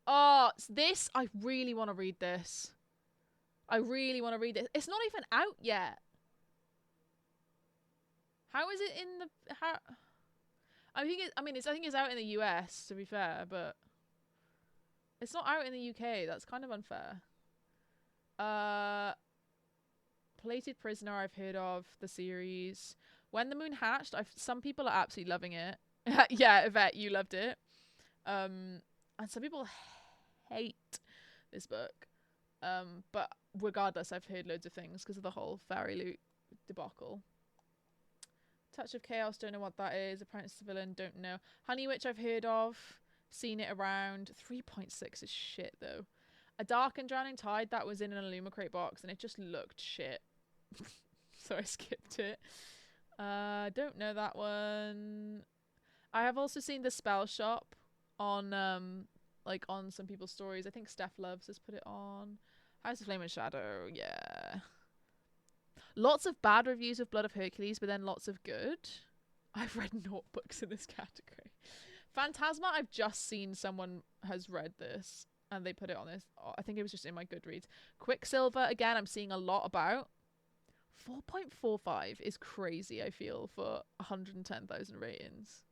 Oh, this, I really want to read this. I really want to read this. It's not even out yet. How is it in the, how? I think it's out in the US, to be fair, but it's not out in the UK. That's kind of unfair. Plated Prisoner, I've heard of the series. When the Moon Hatched, some people are absolutely loving it. Yeah, Yvette, you loved it. And some people hate this book. But regardless, I've heard loads of things because of the whole fairy loot debacle. Touch of Chaos, don't know what that is. Apprentice to Villain, don't know. Honey Witch, I've heard of. Seen it around. 3.6 is shit, though. A Dark and Drowning Tide, that was in an Illumicrate box, and it just looked shit. So I skipped it. Don't know that one. I have also seen the Spell Shop on like on some people's stories. I think Steph Loves has put it on. House of Flame and Shadow, yeah. Lots of bad reviews of Blood of Hercules, but then lots of good. I've read naught books in this category. Phantasma, I've just seen someone has read this and they put it on this. Oh, I think it was just in my Goodreads. Quicksilver, again, I'm seeing a lot about. 4.45 is crazy, I feel, for 110,000 ratings.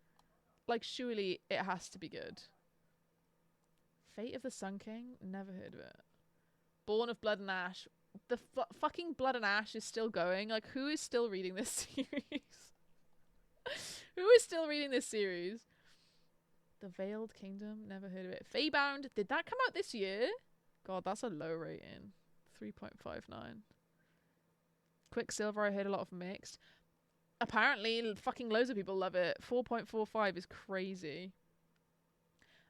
Like, surely it has to be good. Fate of the Sun King? Never heard of it. Born of Blood and Ash. The fucking Blood and Ash is still going. Like, who is still reading this series? Who is still reading this series? The Veiled Kingdom? Never heard of it. Feybound? Did that come out this year? God, that's a low rating. 3.59. Quicksilver, I heard a lot of mixed. Apparently, fucking loads of people love it. 4.45 is crazy.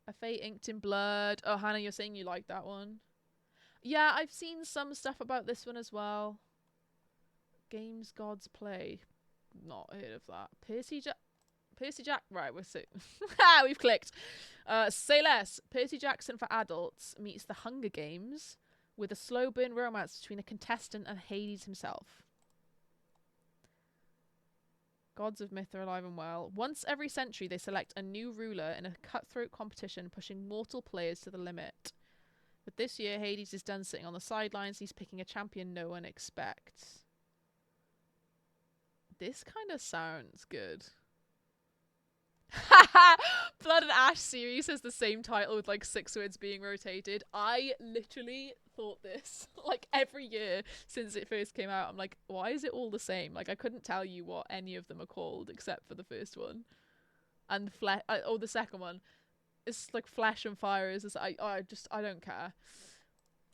A Fate Inked in Blood. Oh, Hannah, you're saying you like that one? Yeah, I've seen some stuff about this one as well. Games Gods Play. Not heard of that. Percy Jack. Right, we're so we've clicked. Say Less. Percy Jackson for adults meets the Hunger Games with a slow burn romance between a contestant and Hades himself. Gods of myth are alive and well. Once every century, they select a new ruler in a cutthroat competition, pushing mortal players to the limit. But this year, Hades is done sitting on the sidelines. He's picking a champion no one expects. This kind of sounds good. Blood and Ash series has the same title with like 6 words being rotated. I literally thought this like every year since it first came out. I'm like, why is it all the same? Like, I couldn't tell you what any of them are called except for the first one and the second one. It's like Flesh and Fire. Is I don't care.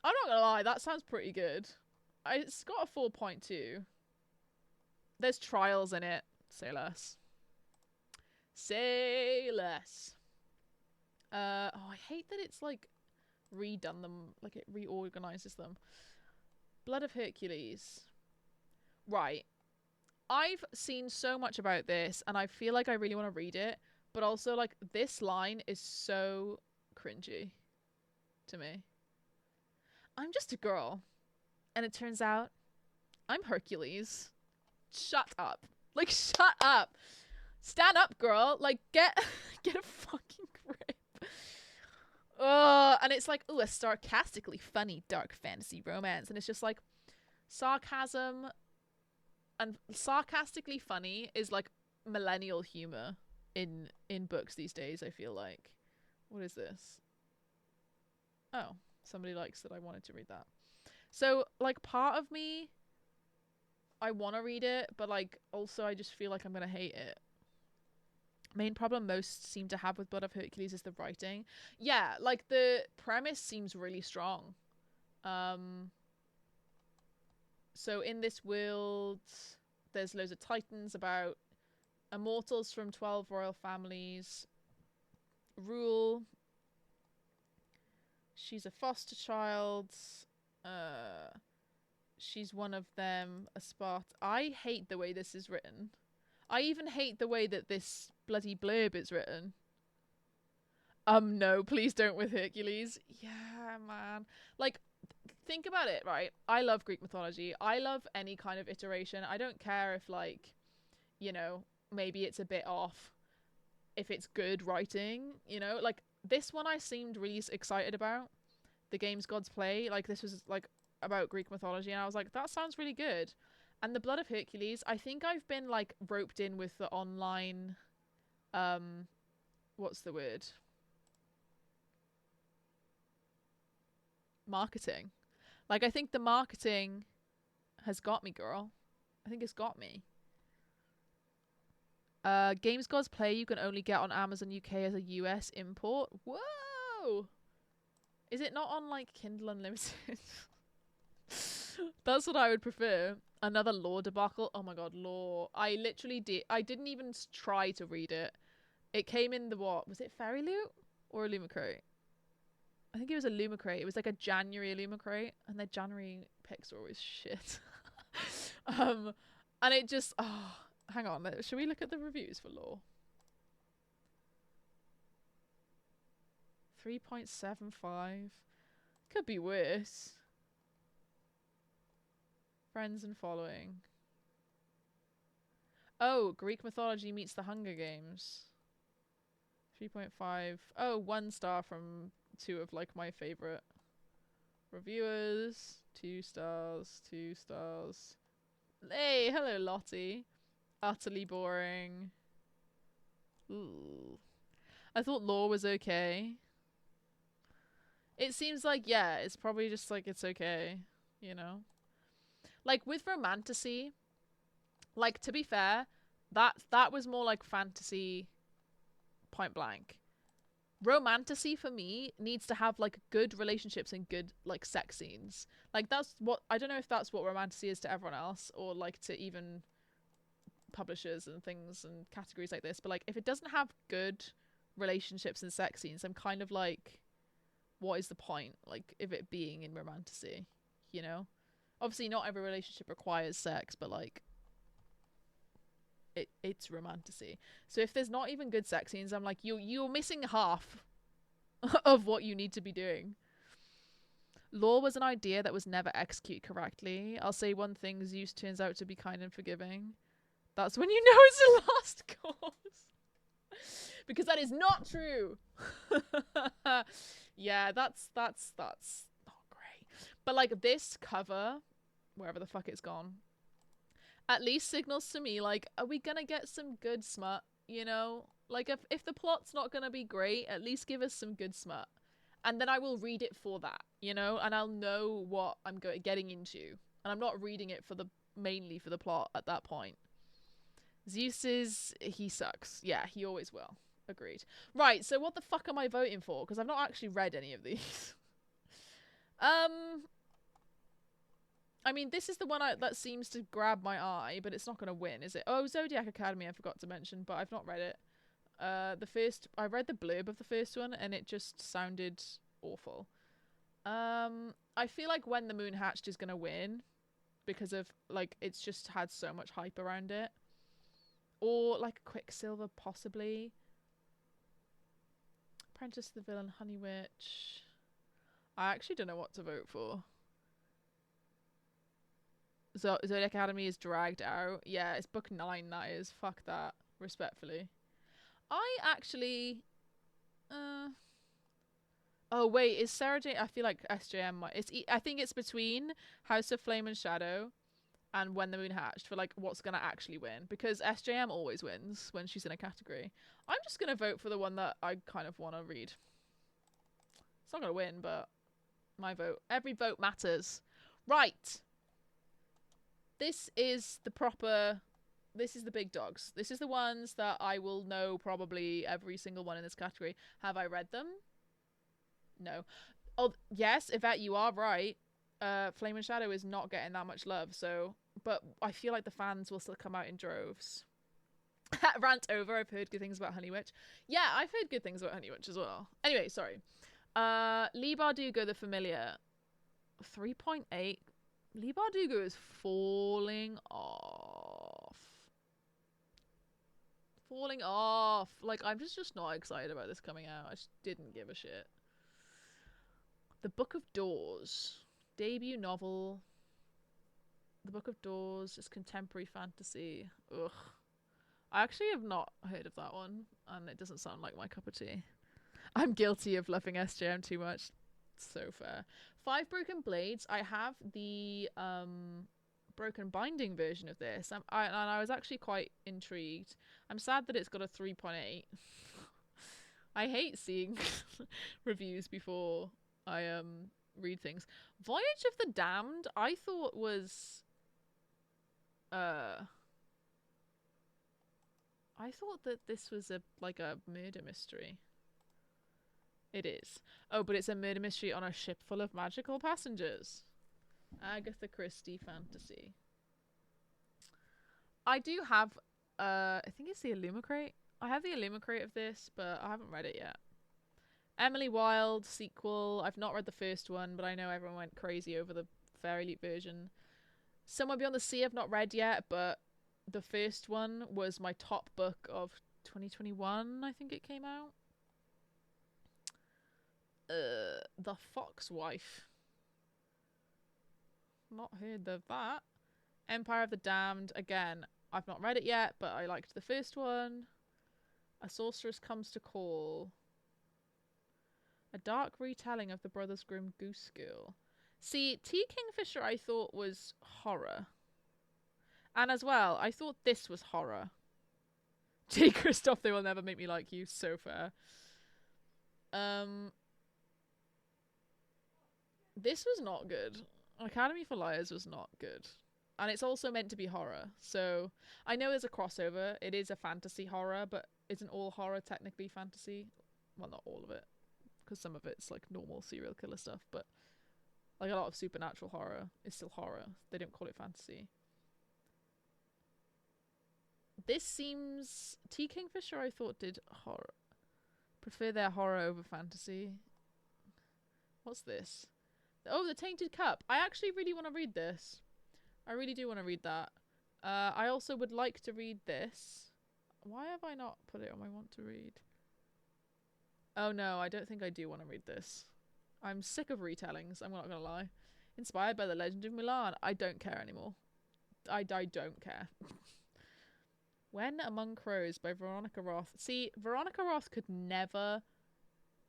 I'm not gonna lie, that sounds pretty good. It's got a 4.2. There's trials in it. Say less. Say less. I hate that it's like redone them, like it reorganizes them. Blood of Hercules. Right. I've seen so much about this and I feel like I really want to read it, but also like this line is so cringy to me. I'm just a girl and it turns out I'm Hercules. Shut up. Like, shut up. Stand up, girl. Like, get a fucking grip. And it's like, ooh, a sarcastically funny dark fantasy romance. And it's just like sarcasm and sarcastically funny is like millennial humor in books these days, I feel like. What is this? Oh, somebody likes that I wanted to read that. So, like, part of me, I want to read it, but like also I just feel like I'm gonna hate it. Main problem most seem to have with Blood of Hercules is the writing. Yeah, like the premise seems really strong. So in this world there's loads of titans about immortals from 12 royal families rule. She's a foster child. She's one of them, a Spartan. I hate the way this is written. I even hate the way that this bloody blurb is written. No, please don't with Hercules. Yeah, man. Like, think about it, right? I love Greek mythology. I love any kind of iteration. I don't care if, like, you know, maybe it's a bit off. If it's good writing, you know? Like, this one I seemed really excited about. The Games Gods Play. Like, this was, like, about Greek mythology. And I was like, that sounds really good. And the Blood of Hercules, I think I've been, like, roped in with the online, what's the word? Marketing. Like, I think the marketing has got me, girl. I think it's got me. Games Gods Play you can only get on Amazon UK as a US import. Whoa! Is it not on, like, Kindle Unlimited? That's what I would prefer. Another lore debacle. Oh my god, lore. I literally I didn't even try to read it. It came in the what? Was it Fairy Loot or a Lumicrate? I think it was a Lumicrate. It was like a January Lumicrate, and their January picks are always shit. And it just hang on. Should we look at the reviews for Law? 3.75. Could be worse. Friends and following. Oh, Greek mythology meets the Hunger Games. 3.5. Oh, 1 star from 2 of like my favorite reviewers. 2 stars. 2 stars. Hey, hello Lottie. Utterly boring. Ooh. I thought Law was okay. It seems like, yeah, it's probably just like it's okay, you know? Like with romantasy, like to be fair, that was more like fantasy point blank. Romantasy for me needs to have like good relationships and good like sex scenes. Like that's what, I don't know if that's what romantasy is to everyone else or like to even publishers and things and categories like this, but like if it doesn't have good relationships and sex scenes, I'm kind of like, what is the point, like, of it being in romantasy, you know? Obviously not every relationship requires sex, but like it's romantasy. So if there's not even good sex scenes, I'm like, you're missing half of what you need to be doing. Law was an idea that was never executed correctly. I'll say one thing, Zeus turns out to be kind and forgiving. That's when you know it's a lost cause. Because that is not true. Yeah, that's not great. But like this cover, wherever the fuck it's gone, at least signals to me like, are we gonna get some good smut, you know? Like if the plot's not gonna be great, at least give us some good smut. And then I will read it for that, you know? And I'll know what I'm getting into. And I'm not reading it mainly for the plot at that point. Zeus he sucks. Yeah, he always will. Agreed. Right, so what the fuck am I voting for? Because I've not actually read any of these. I mean, this is the one that seems to grab my eye, but it's not going to win, is it? Oh, Zodiac Academy, I forgot to mention, but I've not read it. I read the blurb of the first one, and it just sounded awful. I feel like When the Moon Hatched is going to win, because of, like, it's just had so much hype around it. Or, like, Quicksilver, possibly. Apprentice to the Villain, Honey Witch. I actually don't know what to vote for. Zodiac Academy is dragged out. Yeah, it's book 9, that is. Fuck that. Respectfully. I actually... Oh, wait, is Sarah J... I feel like SJM might... I think it's between House of Flame and Shadow and When the Moon Hatched for, like, what's gonna actually win. Because SJM always wins when she's in a category. I'm just gonna vote for the one that I kind of want to read. It's not gonna win, but my vote. Every vote matters. Right. This is the proper... This is the big dogs. This is the ones that I will know probably every single one in this category. Have I read them? No. Oh, yes, Yvette, you are right. Flame and Shadow is not getting that much love, so... But I feel like the fans will still come out in droves. Rant over, I've heard good things about Honey Witch. Yeah, I've heard good things about Honey Witch as well. Anyway, sorry. Lee Bardugo, The Familiar. 3.8. Lee Bardugo is falling off. Falling off. Like, I'm just not excited about this coming out. I just didn't give a shit. The Book of Doors. Debut novel. The Book of Doors is contemporary fantasy. Ugh. I actually have not heard of that one, and it doesn't sound like my cup of tea. I'm guilty of loving SJM too much. So fair. 5 Broken Blades. I have the Broken Binding version of this, and I was actually quite intrigued. I'm sad that it's got a 3.8. I hate seeing reviews before I read things. Voyage of the Damned, I thought was I thought that this was a murder mystery. It is. Oh, but it's a murder mystery on a ship full of magical passengers. Agatha Christie fantasy. I do have I think it's the Illumicrate. I have the Illumicrate of this, but I haven't read it yet. Emily Wilde sequel. I've not read the first one, but I know everyone went crazy over the Fairy Leap version. Somewhere Beyond the Sea I've not read yet, but the first one was my top book of 2021, I think it came out. The Fox Wife. Not heard of that. Empire of the Damned. Again, I've not read it yet, but I liked the first one. A Sorceress Comes to Call. A dark retelling of the Brothers Grimm Goose Girl. See, T. Kingfisher I thought was horror. And as well, I thought this was horror. J. Christoph, They Will Never Make Me Like You. So fair. This was not good. Academy for Liars was not good. And it's also meant to be horror. So I know there's a crossover. It is a fantasy horror, but isn't all horror technically fantasy? Well, not all of it. Because some of it's like normal serial killer stuff. But like a lot of supernatural horror is still horror. They don't call it fantasy. This seems... T. Kingfisher I thought did horror. Prefer their horror over fantasy. What's this? Oh, The Tainted Cup. I actually really want to read this. I really do want to read that. I also would like to read this. Why have I not put it on my want to read? Oh no, I don't think I do want to read this. I'm sick of retellings, I'm not going to lie. Inspired by The Legend of Mulan. I don't care anymore. I don't care. When Among Crows by Veronica Roth. See, Veronica Roth could never...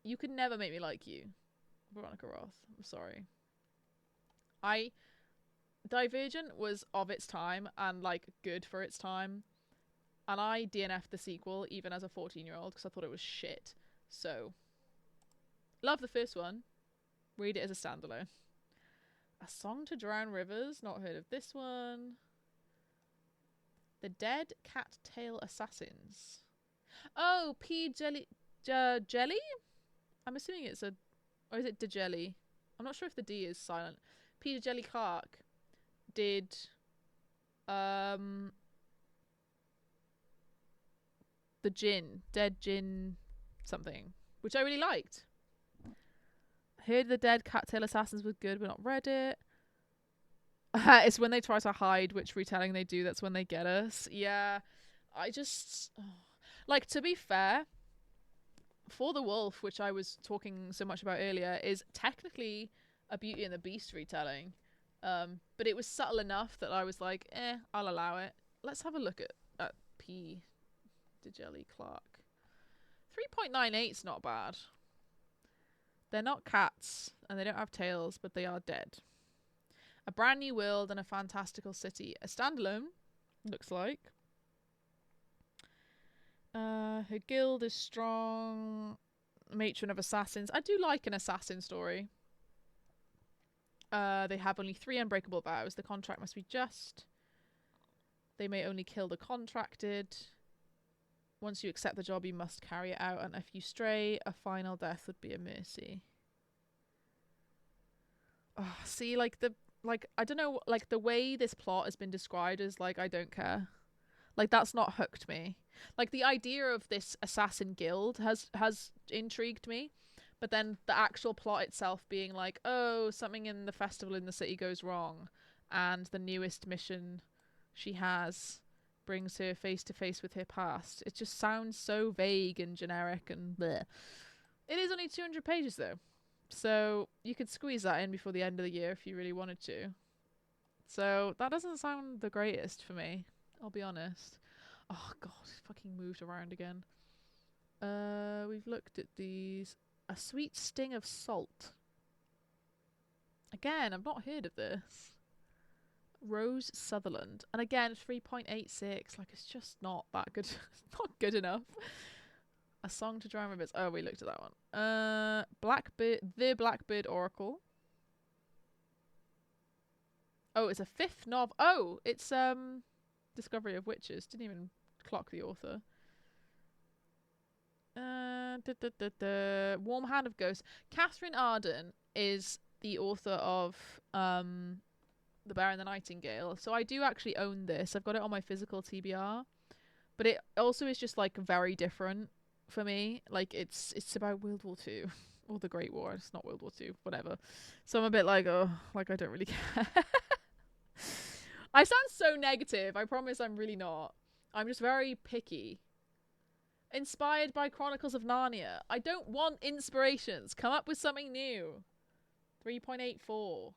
You could never make me like you. Veronica Roth. I'm sorry. Divergent was of its time and like good for its time, and I DNF'd the sequel even as a 14-year-old because I thought it was shit. So love the first one, read it as a standalone. A Song to Drown Rivers, not heard of this one. The Dead Cattail Assassins. Oh, P. Jelly Jelly? I'm assuming it's a... Or is it DeJelly? I'm not sure if the D is silent. Peter Jelly Clark did the Djinn, Dead Djinn something, which I really liked. Heard The Dead Cattail Assassins was good, but not read it. It's when they try to hide which retelling they do, that's when they get us. Yeah, I just... Like, to be fair, For the Wolf, which I was talking so much about earlier, is technically a Beauty and the Beast retelling. But it was subtle enough that I was like, I'll allow it. Let's have a look at P. DeJelly Clark. 3.98's not bad. They're not cats, and they don't have tails, but they are dead. A Brand New World and a Fantastical City. A standalone, looks like. Her guild is strong. Matron of Assassins. I do like an assassin story. They have only 3 unbreakable vows. The contract must be just. They may only kill the contracted. Once you accept the job, you must carry it out. And if you stray, a final death would be a mercy. Oh, see, I don't know, like, the way this plot has been described is, like, I don't care. Like, that's not hooked me. Like, the idea of this assassin guild has intrigued me. But then the actual plot itself being like, oh, something in the festival in the city goes wrong, and the newest mission she has brings her face to face with her past. It just sounds so vague and generic and bleh. It is only 200 pages though, so you could squeeze that in before the end of the year if you really wanted to. So that doesn't sound the greatest for me, I'll be honest. Oh god, it fucking moved around again. We've looked at these. A Sweet Sting of Salt. Again, I've not heard of this. Rose Sutherland. And again, 3.86. Like, it's just not that good. It's not good enough. A Song to Drown Rivers. Oh, we looked at that one. Blackbird. The Blackbird Oracle. Oh, it's a 5th novel. Oh, it's Discovery of Witches. Didn't even clock the author. Warm Hand of Ghosts. Catherine Arden is the author of The Bear and the Nightingale, so I do actually own this. I've got it on my physical TBR, but it also is just like very different for me. Like it's about World War II or the Great War. It's not World War II, whatever. So I'm a bit like, oh, like I don't really care. I sound so negative. I promise I'm really not. I'm just very picky. Inspired by Chronicles of Narnia. I don't want inspirations. Come up with something new. 3.84.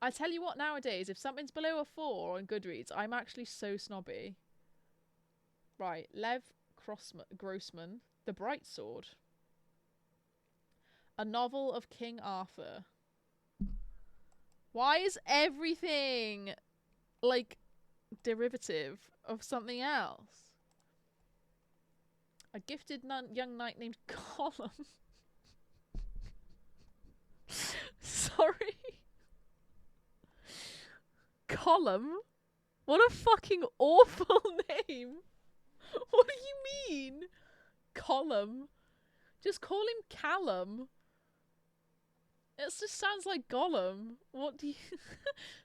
I tell you what, nowadays, if something's below a 4 on Goodreads, I'm actually so snobby. Right, Lev Grossman, The Bright Sword. A novel of King Arthur. Why is everything, like, derivative of something else? A gifted young knight named Gollum. Sorry. Gollum? What a fucking awful name. What do you mean? Gollum? Just call him Callum. It just sounds like Gollum. What do you...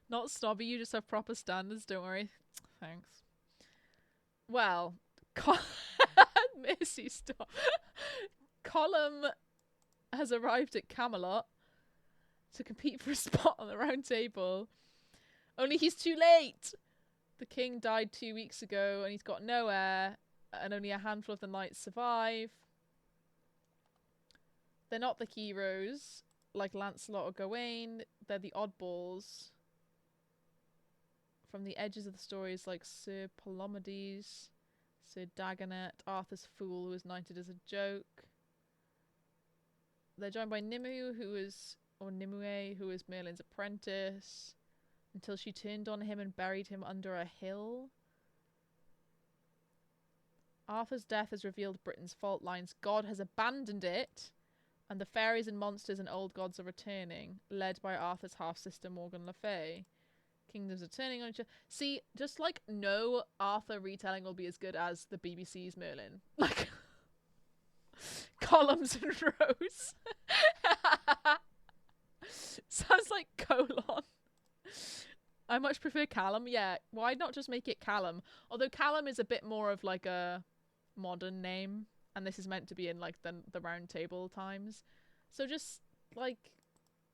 Not snobby, you just have proper standards, don't worry. Thanks. Well, Missy, stop. Gollum has arrived at Camelot to compete for a spot on the round table. Only he's too late! The king died 2 weeks ago and he's got no heir, and only a handful of the knights survive. They're not the heroes, like Lancelot or Gawain. They're the oddballs. From the edges of the stories like Sir Palomides, Sir Dagonet, Arthur's fool who was knighted as a joke. They're joined by Nimue, Nimue, who is Merlin's apprentice, until she turned on him and buried him under a hill. Arthur's death has revealed Britain's fault lines. God has abandoned it, and the fairies and monsters and old gods are returning, led by Arthur's half-sister Morgan Le Fay. Kingdoms are turning on each other. See, just like no Arthur retelling will be as good as the BBC's Merlin. Like, columns and rows. Sounds like colon. I much prefer Callum. Yeah, why not just make it Callum? Although Callum is a bit more of like a modern name, and this is meant to be in like the round table times. So just like,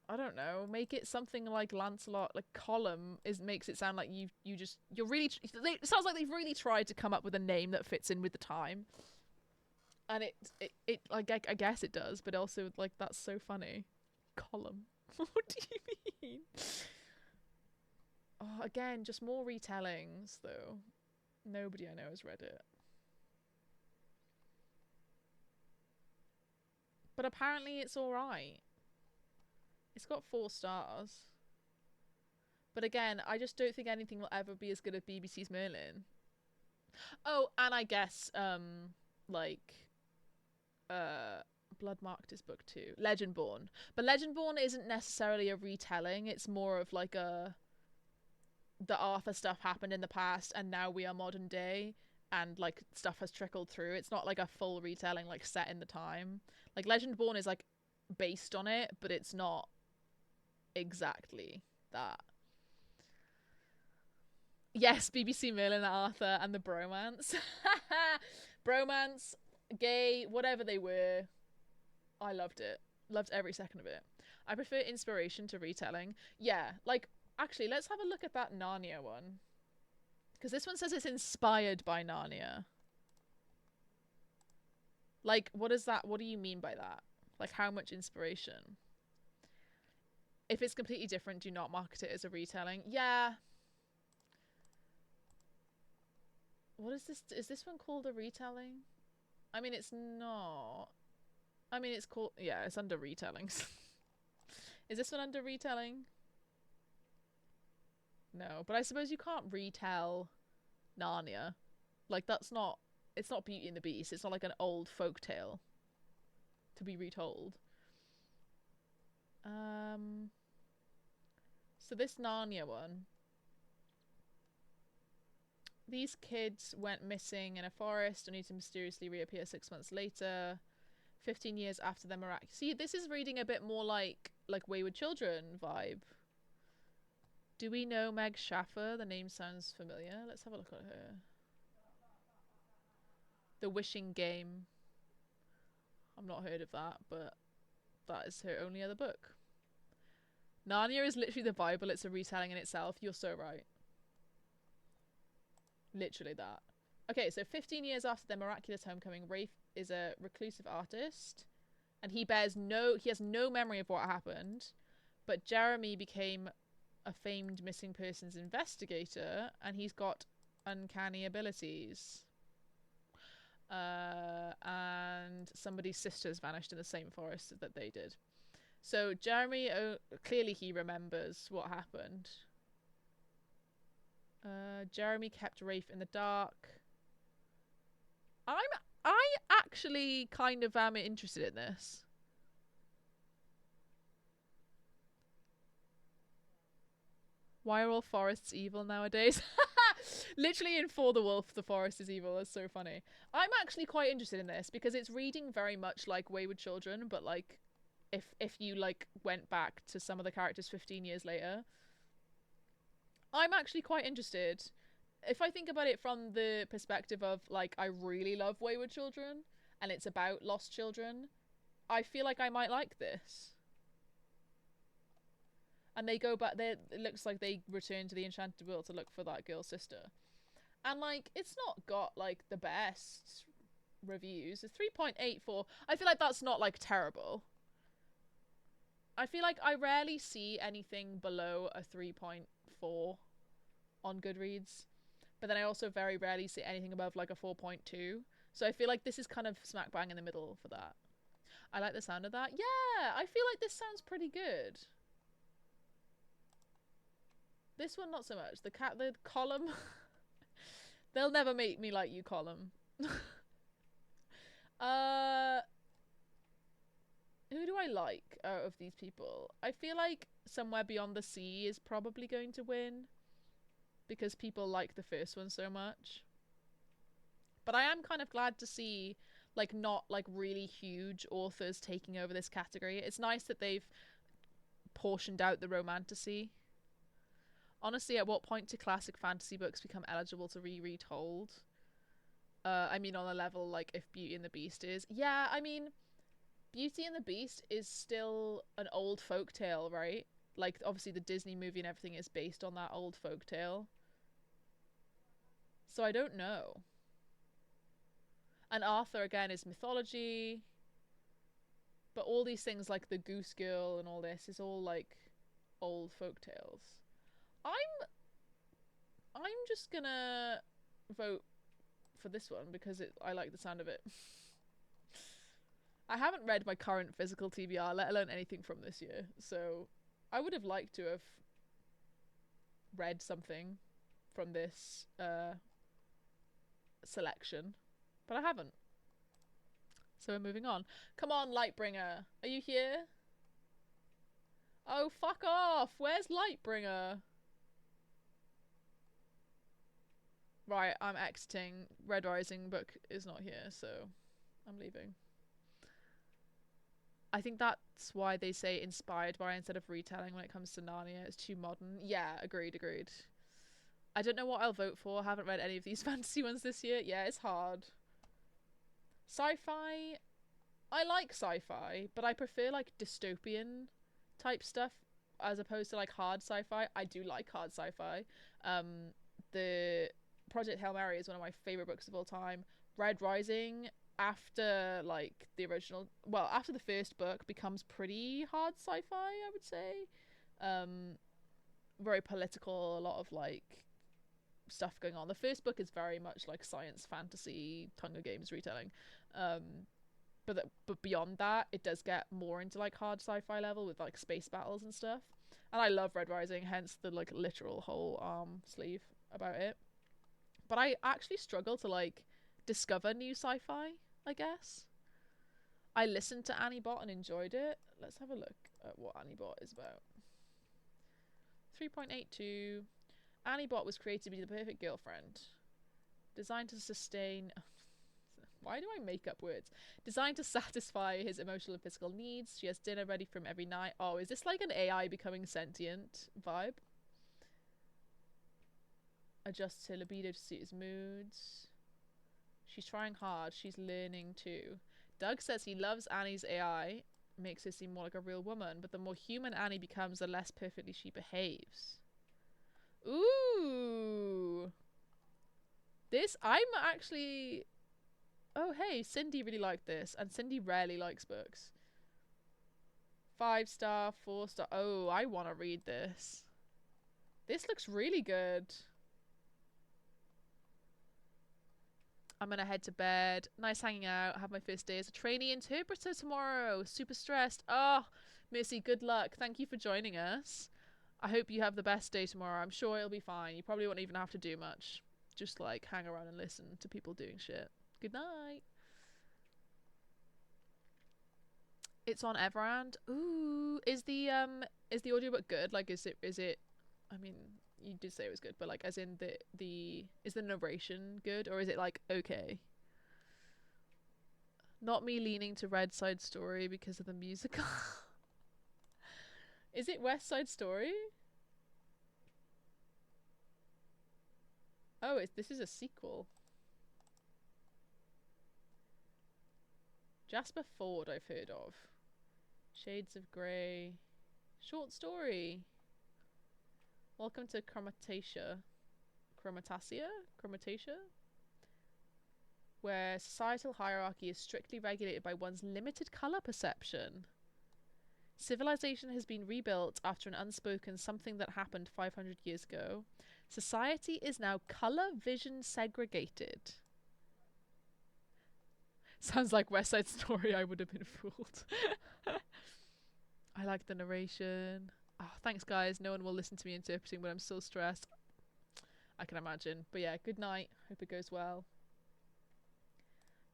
I don't know, make it something like Lancelot. Like Colum makes it sound like you're really. It sounds like they've really tried to come up with a name that fits in with the time. And it like I guess it does, but also like that's so funny. Column. What do you mean? Oh, again, just more retellings though. Nobody I know has read it. But apparently it's alright. It's got 4 stars. But again, I just don't think anything will ever be as good as BBC's Merlin. Oh, and I guess Bloodmarked is book 2. Legendborn. But Legendborn isn't necessarily a retelling. It's more of like the Arthur stuff happened in the past and now we are modern day and like stuff has trickled through. It's not like a full retelling like set in the time. Like Legendborn is like based on it, but it's not exactly that. Yes, BBC Merlin and Arthur and the bromance. Bromance, gay, whatever they were. I loved it. Loved every second of it. I prefer inspiration to retelling. Yeah, like, actually, let's have a look at that Narnia one. Because this one says it's inspired by Narnia. Like, what is that? What do you mean by that? Like, how much inspiration? If it's completely different, do not market it as a retelling. Yeah. What is this? Is this one called a retelling? I mean, it's not. I mean, it's called... Yeah, it's under retellings. Is this one under retelling? No, but I suppose you can't retell Narnia. Like, that's not... It's not Beauty and the Beast. It's not like an old folk tale to be retold. So this Narnia one. These kids went missing in a forest only to mysteriously reappear 6 months later. 15 years after their miraculous... See, this is reading a bit more like Wayward Children vibe. Do we know Meg Schaffer? The name sounds familiar. Let's have a look at her. The Wishing Game. I've not heard of that, but that is her only other book. Narnia is literally the Bible. It's a retelling in itself. You're so right. Literally that. Okay, so 15 years after their miraculous homecoming, Rafe is a reclusive artist, and he has no memory of what happened, but Jeremy became a famed missing persons investigator, and he's got uncanny abilities. And somebody's sisters vanished in the same forest that they did. So Jeremy, clearly he remembers what happened. Jeremy kept Rafe in the dark. I actually kind of am interested in this. Why are all forests evil nowadays? Literally in For the Wolf, the forest is evil. That's so funny. I'm actually quite interested in this because it's reading very much like Wayward Children, but like if you like went back to some of the characters 15 years later. I'm actually quite interested. If I think about it from the perspective of like I really love Wayward Children and it's about lost children, I feel like I might like this. And they go back there, it looks like they return to the Enchanted World to look for that girl's sister. And like it's not got like the best reviews. It's 3.84. I feel like that's not like terrible. I feel like I rarely see anything below a 3.4 on Goodreads, but then I also very rarely see anything above like a 4.2. So I feel like this is kind of smack bang in the middle for that. I like the sound of that. Yeah, I feel like this sounds pretty good. This one not so much. The column. They'll never make me like you, column. Who do I like out of these people? I feel like Somewhere Beyond the Sea is probably going to win because people like the first one so much. But I am kind of glad to see like not like really huge authors taking over this category. It's nice that they've portioned out the romantasy. Honestly, at what point do classic fantasy books become eligible to be retold? I mean, on a level like if Beauty and the Beast is. Yeah, I mean, Beauty and the Beast is still an old folktale, right? Like, obviously the Disney movie and everything is based on that old folktale. So I don't know. And Arthur, again, is mythology. But all these things like the Goose Girl and all this is all like old folktales. I'm just gonna vote for this one because I like the sound of it. I haven't read my current physical TBR, let alone anything from this year, so I would have liked to have read something from this selection, but I haven't. So we're moving on. Come on, Lightbringer. Are you here? Oh, fuck off! Where's Lightbringer? Right, I'm exiting. Red Rising book is not here, so I'm leaving. I think that's why they say inspired by instead of retelling when it comes to Narnia. It's too modern. Yeah, agreed. I don't know what I'll vote for. I haven't read any of these fantasy ones this year. Yeah, it's hard. Sci-fi. I like sci-fi, but I prefer like dystopian type stuff as opposed to like hard sci-fi. I do like hard sci-fi. The Project Hail Mary is one of my favorite books of all time. Red Rising, after like the original, well, after the first book, becomes pretty hard sci-fi, I would say. Very political, a lot of like stuff going on. The first book is very much like science fantasy Hunger Games retelling. But beyond that, it does get more into like hard sci-fi level with like space battles and stuff. And I love Red Rising, hence the like literal whole arm sleeve about it. But I actually struggle to like discover new sci-fi, I guess. I listened to Annie Bot and enjoyed it. Let's have a look at what Annie Bot is about. 3.82. Annie Bot was created to be the perfect girlfriend. Designed to sustain... Why do I make up words? Designed to satisfy his emotional and physical needs. She has dinner ready for him every night. Oh, is this like an AI becoming sentient vibe? Adjusts her libido to suit his moods. She's trying hard. She's learning too. Doug says he loves Annie's AI. Makes her seem more like a real woman. But the more human Annie becomes, the less perfectly she behaves. Ooh. This, I'm actually... Oh, hey, Cindy really liked this. And Cindy rarely likes books. 5-star, 4-star. Oh, I want to read this. This looks really good. I'm gonna head to bed. Nice hanging out. Have my first day as a trainee interpreter tomorrow. Super stressed. Oh, Missy, good luck. Thank you for joining us. I hope you have the best day tomorrow. I'm sure it'll be fine. You probably won't even have to do much. Just like hang around and listen to people doing shit. Good night. It's on Everand. Ooh, is the audiobook good? Like, is it? I mean, you did say it was good, but like, as in is the narration good, or is it like okay? Not me leaning to Red Side Story because of the musical. Is it West Side Story? Oh, this is a sequel. Jasper Ford, I've heard of. Shades of Grey. Short story. Welcome to Chromatasia. Chromatasia? Where societal hierarchy is strictly regulated by one's limited colour perception. Civilization has been rebuilt after an unspoken something that happened 500 years ago. Society is now colour vision segregated. Sounds like West Side Story. I would have been fooled. I like the narration. Oh, thanks, guys. No one will listen to me interpreting, but I'm still stressed. I can imagine. But yeah, good night. Hope it goes well.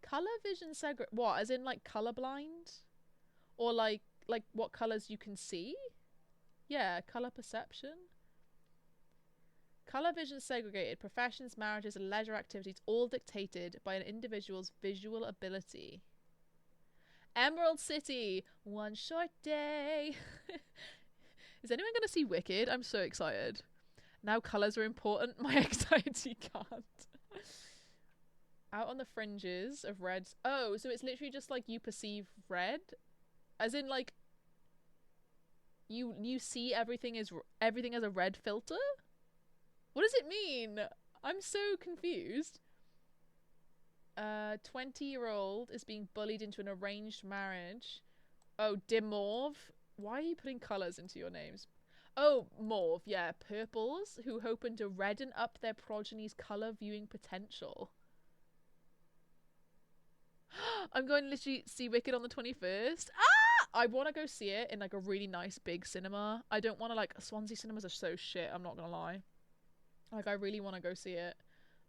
Colour vision what? As in like colourblind? Or like what colours you can see? Yeah, colour perception. Colour vision segregated. Professions, marriages, and leisure activities all dictated by an individual's visual ability. Emerald City. One short day. Is anyone going to see Wicked? I'm so excited. Now colours are important. My anxiety can't. Out on the fringes of red. Oh, so it's literally just like you perceive red? As in like you see everything as a red filter? What does it mean? I'm so confused. 20-year-old is being bullied into an arranged marriage. Oh, Dimauve. Why are you putting colours into your names? Oh, mauve, yeah. Purples, who hoping to redden up their progeny's colour viewing potential. I'm going to literally see Wicked on the 21st. Ah! I want to go see it in like a really nice big cinema. I don't want to like... Swansea cinemas are so shit, I'm not going to lie. Like, I really want to go see it.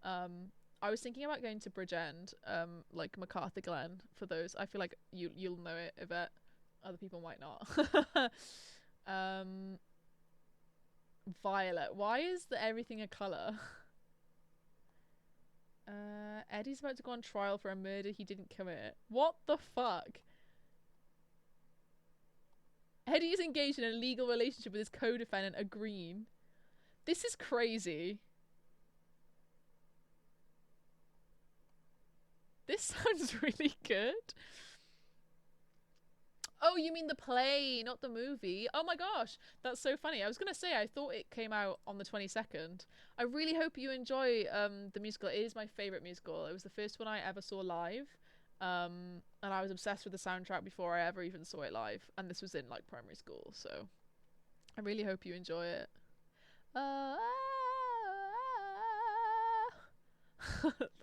I was thinking about going to Bridgend, like MacArthur Glen for those. I feel like you'll know it, Yvette. Other people might not. Violet. Why is everything a colour? Eddie's about to go on trial for a murder he didn't commit. What the fuck? Eddie is engaged in a legal relationship with his co-defendant, a green. This is crazy. This sounds really good. Oh, you mean the play, not the movie. Oh my gosh, that's so funny. I was going to say, I thought it came out on the 22nd. I really hope you enjoy the musical. It is my favourite musical. It was the first one I ever saw live. And I was obsessed with the soundtrack before I ever even saw it live. And this was in like primary school, so I really hope you enjoy it.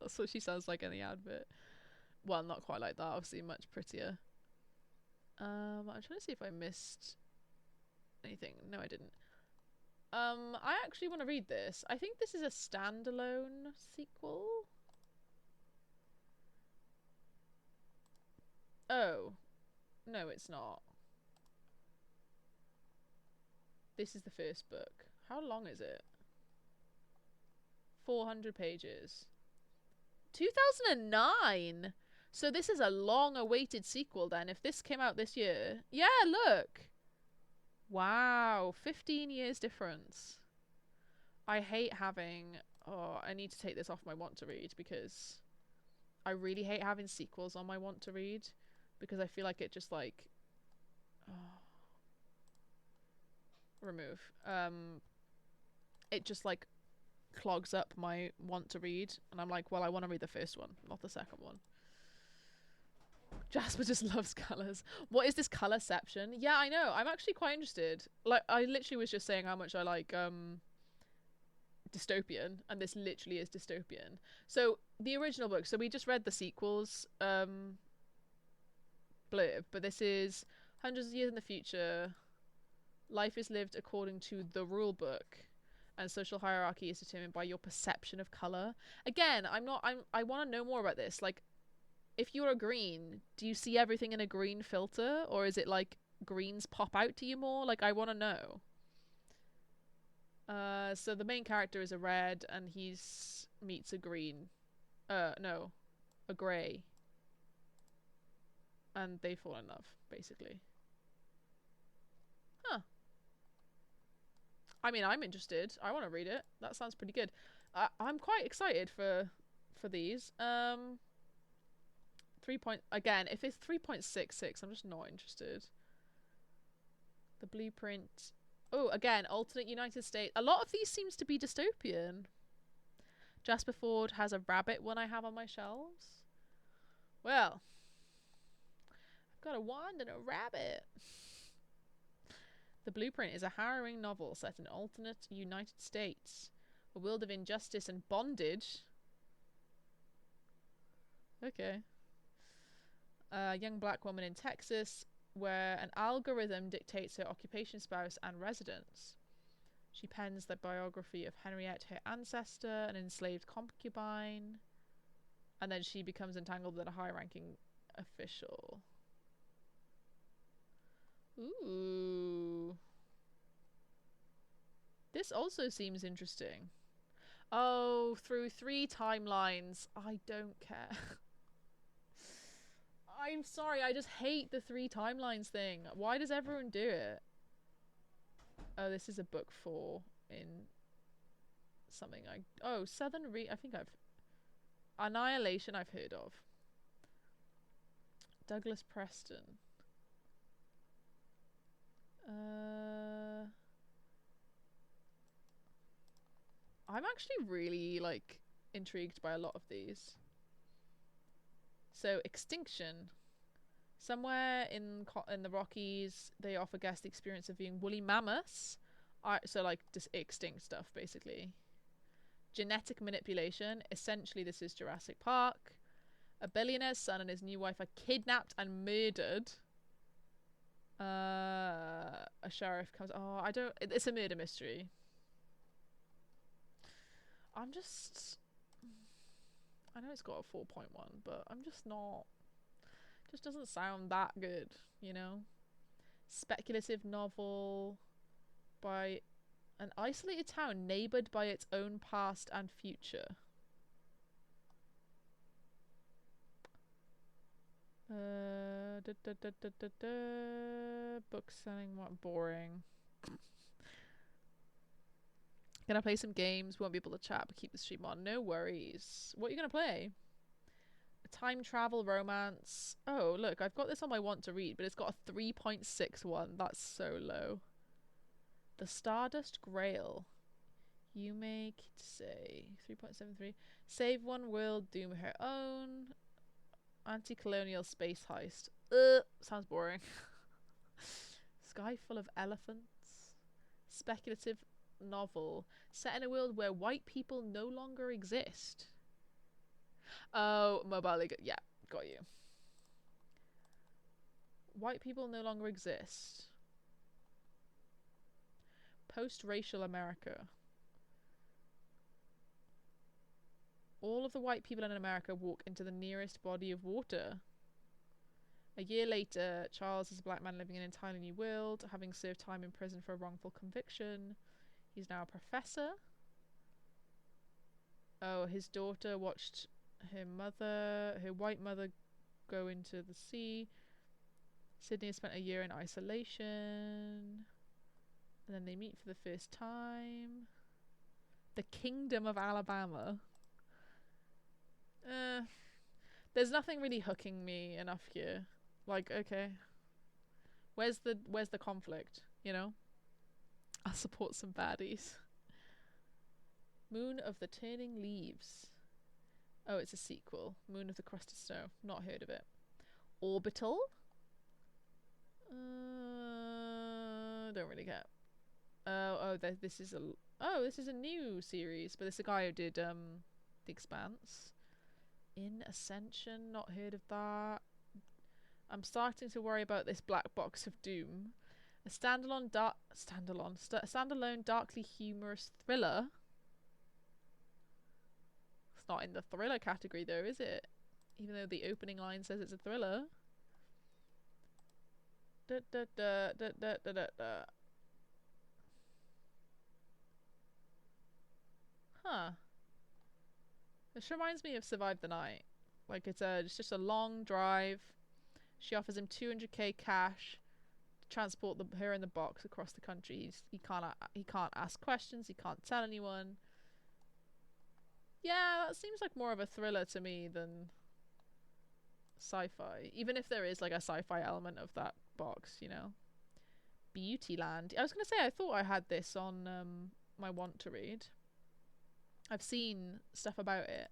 That's what she sounds like in the advert. Well, not quite like that, obviously much prettier. I'm trying to see if I missed anything. No, I didn't. I actually want to read this. I think this is a standalone sequel. Oh. No, it's not. This is the first book. How long is it? 400 pages. 2009! So this is a long-awaited sequel then, if this came out this year. Yeah, look! Wow, 15 years difference. I hate having... Oh, I need to take this off my want to read because I really hate having sequels on my want to read because I feel like it just like... Oh. Remove. It just like clogs up my want to read, and I'm like, well, I want to read the first one, not the second one. Jasper just loves colours. What is this colourception? Yeah, I know. I'm actually quite interested. Like, I literally was just saying how much I like dystopian, and this literally is dystopian. So the original book. So we just read the sequels blurb, but this is hundreds of years in the future. Life is lived according to the rule book, and social hierarchy is determined by your perception of color. Again, I want to know more about this. Like, if you're a green, do you see everything in a green filter, or is it like greens pop out to you more? Like, I want to know. So the main character is a red, and he's meets a green. No, a grey, and they fall in love, basically. Huh. I mean, I'm interested. I want to read it. That sounds pretty good. I'm quite excited for these. 3 point again. If it's 3.66, I'm just not interested. The blueprint. Oh, again, alternate United States. A lot of these seems to be dystopian. Jasper Ford has a rabbit one I have on my shelves. Well, I've got a wand and a rabbit. The Blueprint is a harrowing novel set in alternate United States. A world of injustice and bondage. Okay. A young black woman in Texas where an algorithm dictates her occupation, spouse, and residence. She pens the biography of Henriette, her ancestor, an enslaved concubine. And then she becomes entangled with a high-ranking official. Ooh. This also seems interesting. Oh, through 3 timelines. I don't care. I'm sorry, I just hate the 3 timelines thing. Why does everyone do it? Oh, this is a book 4 in something oh, Southern I think I've... Annihilation I've heard of. Douglas Preston. I'm actually really, like, intrigued by a lot of these. So, Extinction. Somewhere in the Rockies, they offer guests the experience of viewing woolly mammoths. So, like, just extinct stuff, basically. Genetic manipulation. Essentially, this is Jurassic Park. A billionaire's son and his new wife are kidnapped and murdered. A sheriff comes... Oh, I don't... It's a murder mystery. I'm just... I know it's got a 4.1, but I'm just not... Just doesn't sound that good, you know? Speculative novel by an isolated town neighboured by its own past and future. Book selling, what boring. Gonna play some games, won't be able to chat, but keep the stream on. No worries. What are you gonna play? A time travel romance. Oh, look, I've got this on my want to read, but it's got a 3.61. That's so low. The Stardust Grail. You make, say, 3.73. Save one world, doom her own. Anti-colonial space heist. Sounds boring. Sky full of elephants. Speculative novel set in a world where white people no longer exist. Oh, Mobile League. Yeah, got you. White people no longer exist. Post-racial America. All of the white people in America walk into the nearest body of water. A year later, Charles is a black man living in an entirely new world, having served time in prison for a wrongful conviction. He's now a professor. Oh, his daughter watched her white mother, go into the sea. Sydney has spent a year in isolation. And then they meet for the first time. The Kingdom of Alabama. There's nothing really hooking me enough here. Like, okay. Where's the conflict, you know? I'll support some baddies. Moon of the Turning Leaves. Oh, it's a sequel. Moon of the Crusted Snow. Not heard of it. Orbital. Don't really get. This is a new series, but it's a guy who did The Expanse. In Ascension. Not heard of that. I'm starting to worry about this Black Box of Doom. A standalone darkly humorous thriller. It's not in the thriller category though, is it? Even though the opening line says it's a thriller. Da, da, da, da, da, da, da, da. Huh. This reminds me of Survive the Night. Like it's just a long drive. She offers him 200k cash to transport her in the box across the country. He can't ask questions. He can't tell anyone. Yeah, that seems like more of a thriller to me than sci-fi. Even if there is like a sci-fi element of that box, you know. Beautyland. I was gonna say I thought I had this on my want to read. I've seen stuff about it.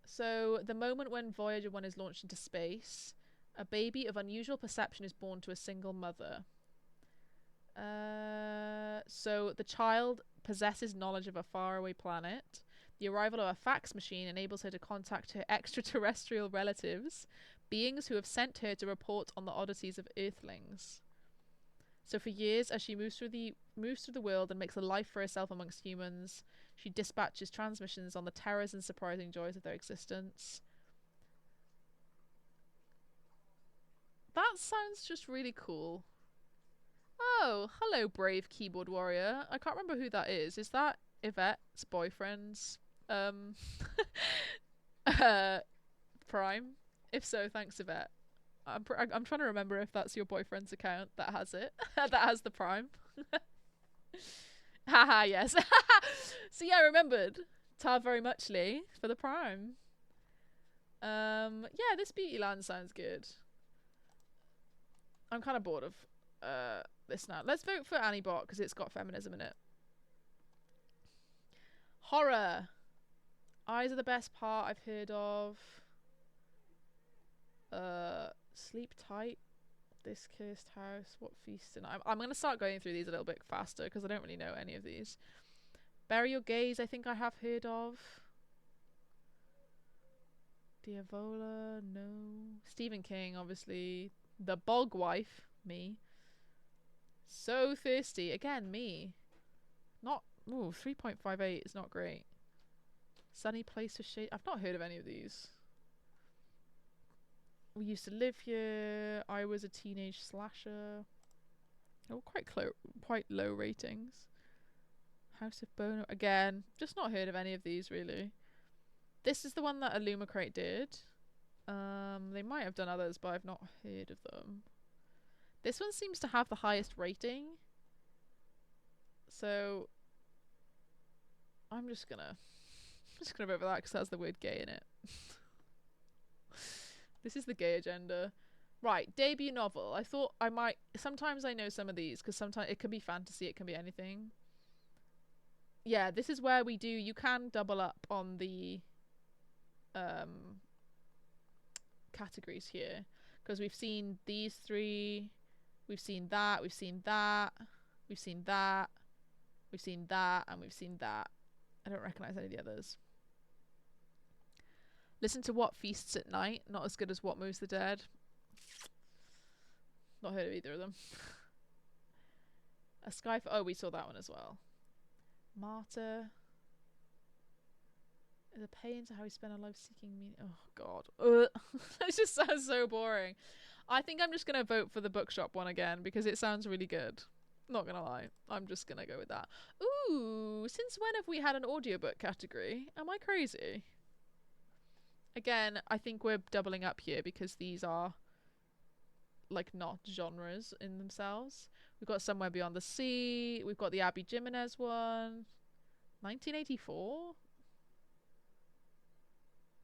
So, the moment when Voyager 1 is launched into space, a baby of unusual perception is born to a single mother. So, the child possesses knowledge of a faraway planet. The arrival of a fax machine enables her to contact her extraterrestrial relatives, beings who have sent her to report on the oddities of Earthlings. So for years, as she moves through the world and makes a life for herself amongst humans, she dispatches transmissions on the terrors and surprising joys of their existence. That sounds just really cool. Oh, hello, brave keyboard warrior. I can't remember who that is. Is that Yvette's boyfriend's Prime? If so, thanks, Yvette. I'm trying to remember if that's your boyfriend's account that has it. That has the Prime. Haha, yes. See, I remembered. Ta very muchly for the Prime. Yeah, this Beautyland sounds good. I'm kind of bored of this now. Let's vote for Annie Bot because it's got feminism in it. Horror. Eyes are the best part I've heard of. Sleep Tight. This Cursed House. What Feast and I'm gonna start going through these a little bit faster because I don't really know any of these. Bury Your Gaze, I think I have heard of. Diavola, no. Stephen King, obviously. The Bog Wife, me. So Thirsty, again, me. Not, ooh, 3.58 is not great. Sunny Place with Shade, I've not heard of any of these. We Used to Live Here. I Was a Teenage Slasher. Oh, quite low ratings. House of Bono. Again, just not heard of any of these really. This is the one that Illumicrate did. They might have done others, but I've not heard of them. This one seems to have the highest rating. So I'm just gonna vote for that because it has the word gay in it. This is the gay agenda. Right, debut novel. I thought I might... Sometimes I know some of these, because sometimes it can be fantasy, it can be anything. Yeah, this is where we do... You can double up on the categories here. Because we've seen these three. We've seen that. We've seen that. We've seen that. We've seen that. And we've seen that. I don't recognise any of the others. Listen to What Feasts at Night. Not as good as What Moves the Dead. Not heard of either of them. A Sky... Oh, we saw that one as well. Martyr. Is a pay into how we spend our lives seeking meaning. Oh, God. It just sounds so boring. I think I'm just going to vote for the bookshop one again because it sounds really good. Not going to lie. I'm just going to go with that. Ooh, since when have we had an audiobook category? Am I crazy? Again, I think we're doubling up here because these are like not genres in themselves. We've got Somewhere Beyond the Sea. We've got the Abby Jimenez one. 1984?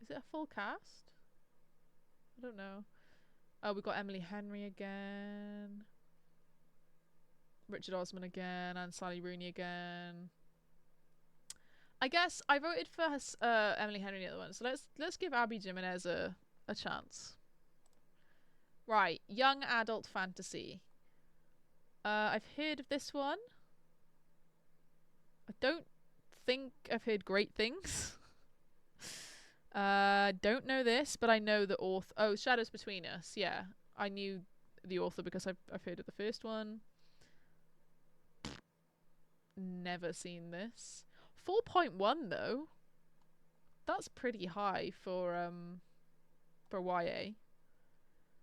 Is it a full cast? I don't know. Oh, we've got Emily Henry again. Richard Osman again and Sally Rooney again. I guess I voted for Emily Henry the other one, so let's give Abby Jimenez a chance. Right, young adult fantasy. I've heard of this one. I don't think I've heard great things. Don't know this, but I know the author. Oh, Shadows Between Us. Yeah, I knew the author because I've heard of the first one. Never seen this. 4.1 though. That's pretty high for YA.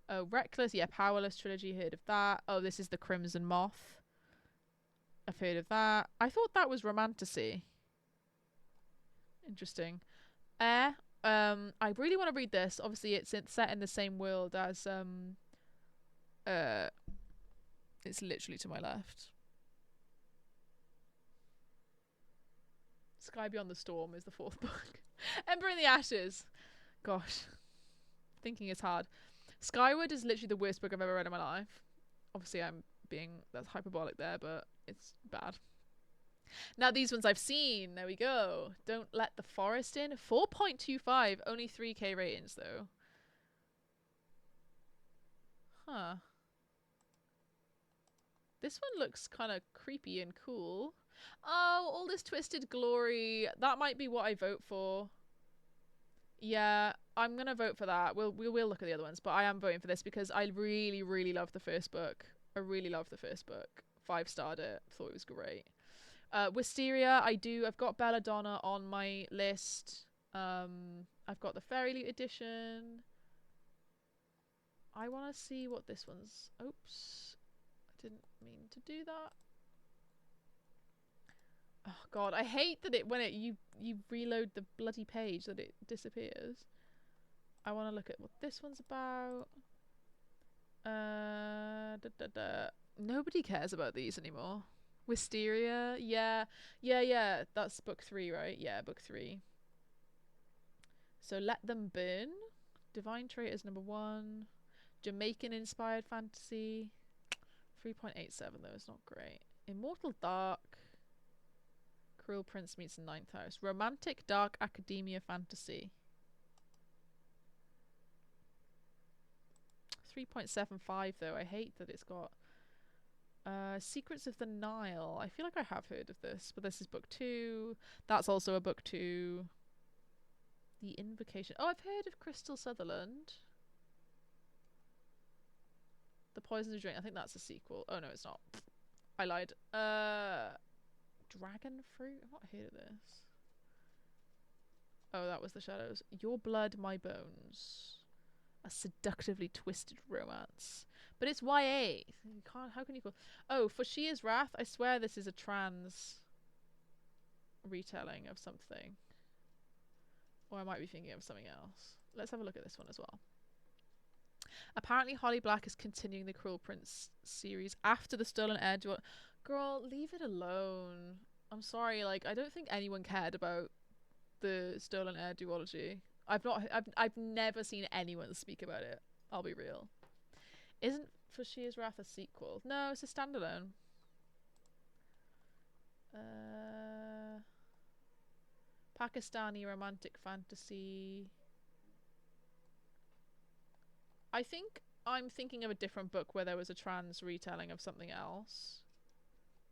Oh, Reckless. Yeah, Powerless trilogy. Heard of that. Oh, this is the Crimson Moth. I've heard of that. I thought that was romantasy. Interesting. Air. I really want to read this. Obviously, it's set in the same world as it's literally to my left. Sky Beyond the Storm is the 4th book. Ember in the Ashes. Gosh. Thinking is hard. Skyward is literally the worst book I've ever read in my life. Obviously, that's hyperbolic there, but it's bad. Now, these ones I've seen. There we go. Don't Let the Forest In. 4.25. Only 3k ratings, though. Huh. This one looks kind of creepy and cool. Oh, All This Twisted Glory. That might be what I vote for. Yeah, I'm gonna vote for that. We'll look at the other ones, but I am voting for this because I really, really love the first book. I really love the first book. 5-starred it. Thought it was great. Wisteria, I've got Belladonna on my list. I've got the Fairy Loot edition. I want to see what this one's. Oops. I didn't mean to do that. Oh god, I hate that you reload the bloody page that it disappears. I want to look at what this one's about. Nobody cares about these anymore. Wisteria, yeah. That's book 3, right? Yeah, book 3. So Let Them Burn. Divine Traitors number 1. Jamaican inspired fantasy. 3.87 though, it's not great. Immortal Dark. Cruel Prince meets the 9th House. Romantic dark academia fantasy. 3.75 though. I hate that it's got Secrets of the Nile. I feel like I have heard of this, but this is book 2. That's also a book 2. The Invocation. Oh, I've heard of Crystal Sutherland. The Poisonous Drink. I think that's a sequel. Oh no, it's not. I lied. Dragon Fruit? I've not heard of this. Oh, that was The Shadows. Your Blood, My Bones. A seductively twisted romance. But it's YA. You can't, how can you call... Oh, For Shia's Wrath. I swear this is a trans retelling of something. Or I might be thinking of something else. Let's have a look at this one as well. Apparently Holly Black is continuing the Cruel Prince series after the Stolen Heir duology. Girl, leave it alone. I'm sorry, like, I don't think anyone cared about the Stolen Heir duology. I've never seen anyone speak about it. I'll be real. Isn't For Shia's Wrath a sequel? No, it's a standalone. Pakistani romantic fantasy. I think I'm thinking of a different book where there was a trans retelling of something else.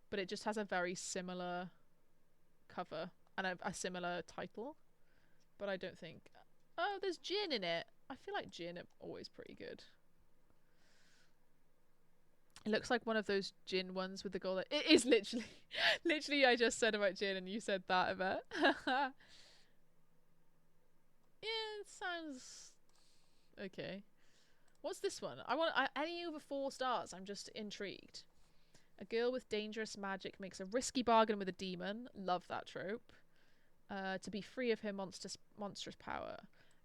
But it just has a very similar cover and a similar title. But I don't think... Oh, there's gin in it. I feel like gin are always pretty good. It looks like one of those gin ones with the gold. It is literally... literally, I just said about gin and you said that about. Yeah, it sounds... Okay. What's this one? Any over 4 stars. I'm just intrigued. A girl with dangerous magic makes a risky bargain with a demon. Love that trope. To be free of her monstrous power.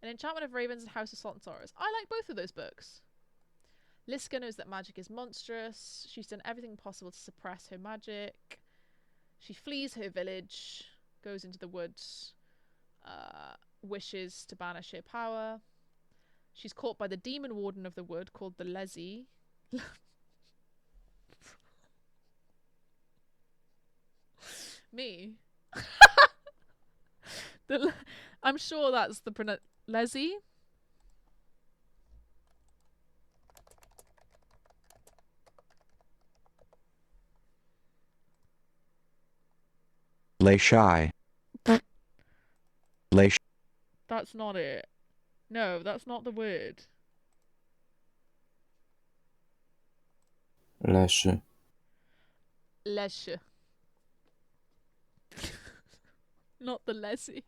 An Enchantment of Ravens and House of Salt and Sorrows. I like both of those books. Liska knows that magic is monstrous. She's done everything possible to suppress her magic. She flees her village, goes into the woods, wishes to banish her power. She's caught by the demon warden of the wood called the Lezi. Me. The, I'm sure that's the pronoun. Leslie? Les shy. Les That's not it. No, that's not the word. Leszy. Lesje. Not the Leslie.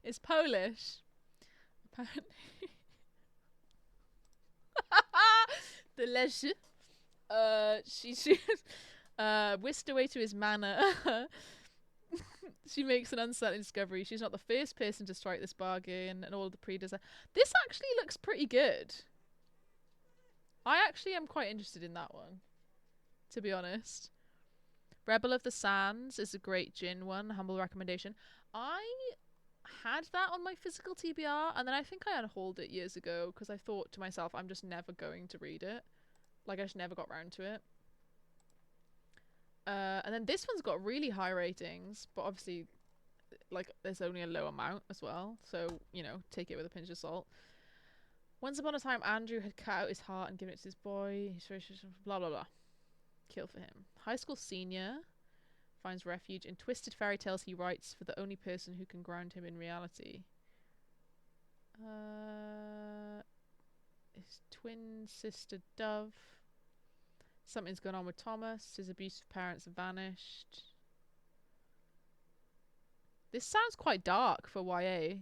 It's Polish. Apparently. The Lesje. She whisked away to his manor. She makes an unsettling discovery. She's not the first person to strike this bargain, and all of the predecessors. This actually looks pretty good. I actually am quite interested in that one, to be honest. Rebel of the Sands is a great gin one. Humble recommendation. I had that on my physical TBR, and then I think I unhauled it years ago because I thought to myself, I'm just never going to read it. Like, I just never got round to it. And then this one's got really high ratings, but obviously, like, there's only a low amount as well. So, you know, take it with a pinch of salt. Once upon a time, Andrew had cut out his heart and given it to his boy. He's very blah, blah, blah. Kill for him. High school senior finds refuge in twisted fairy tales he writes for the only person who can ground him in reality. His twin sister Dove. Something's gone on with Thomas. His abusive parents have vanished. This sounds quite dark for YA.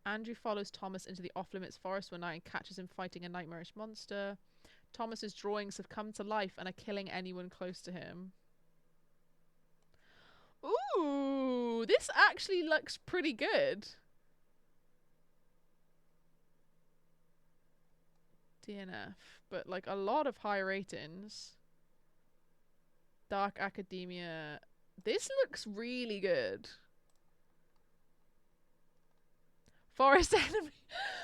Andrew follows Thomas into the off-limits forest one night and catches him fighting a nightmarish monster. Thomas's drawings have come to life and are killing anyone close to him. Ooh, this actually looks pretty good. DNF, but like a lot of high ratings. Dark academia. This looks really good. Forest enemy.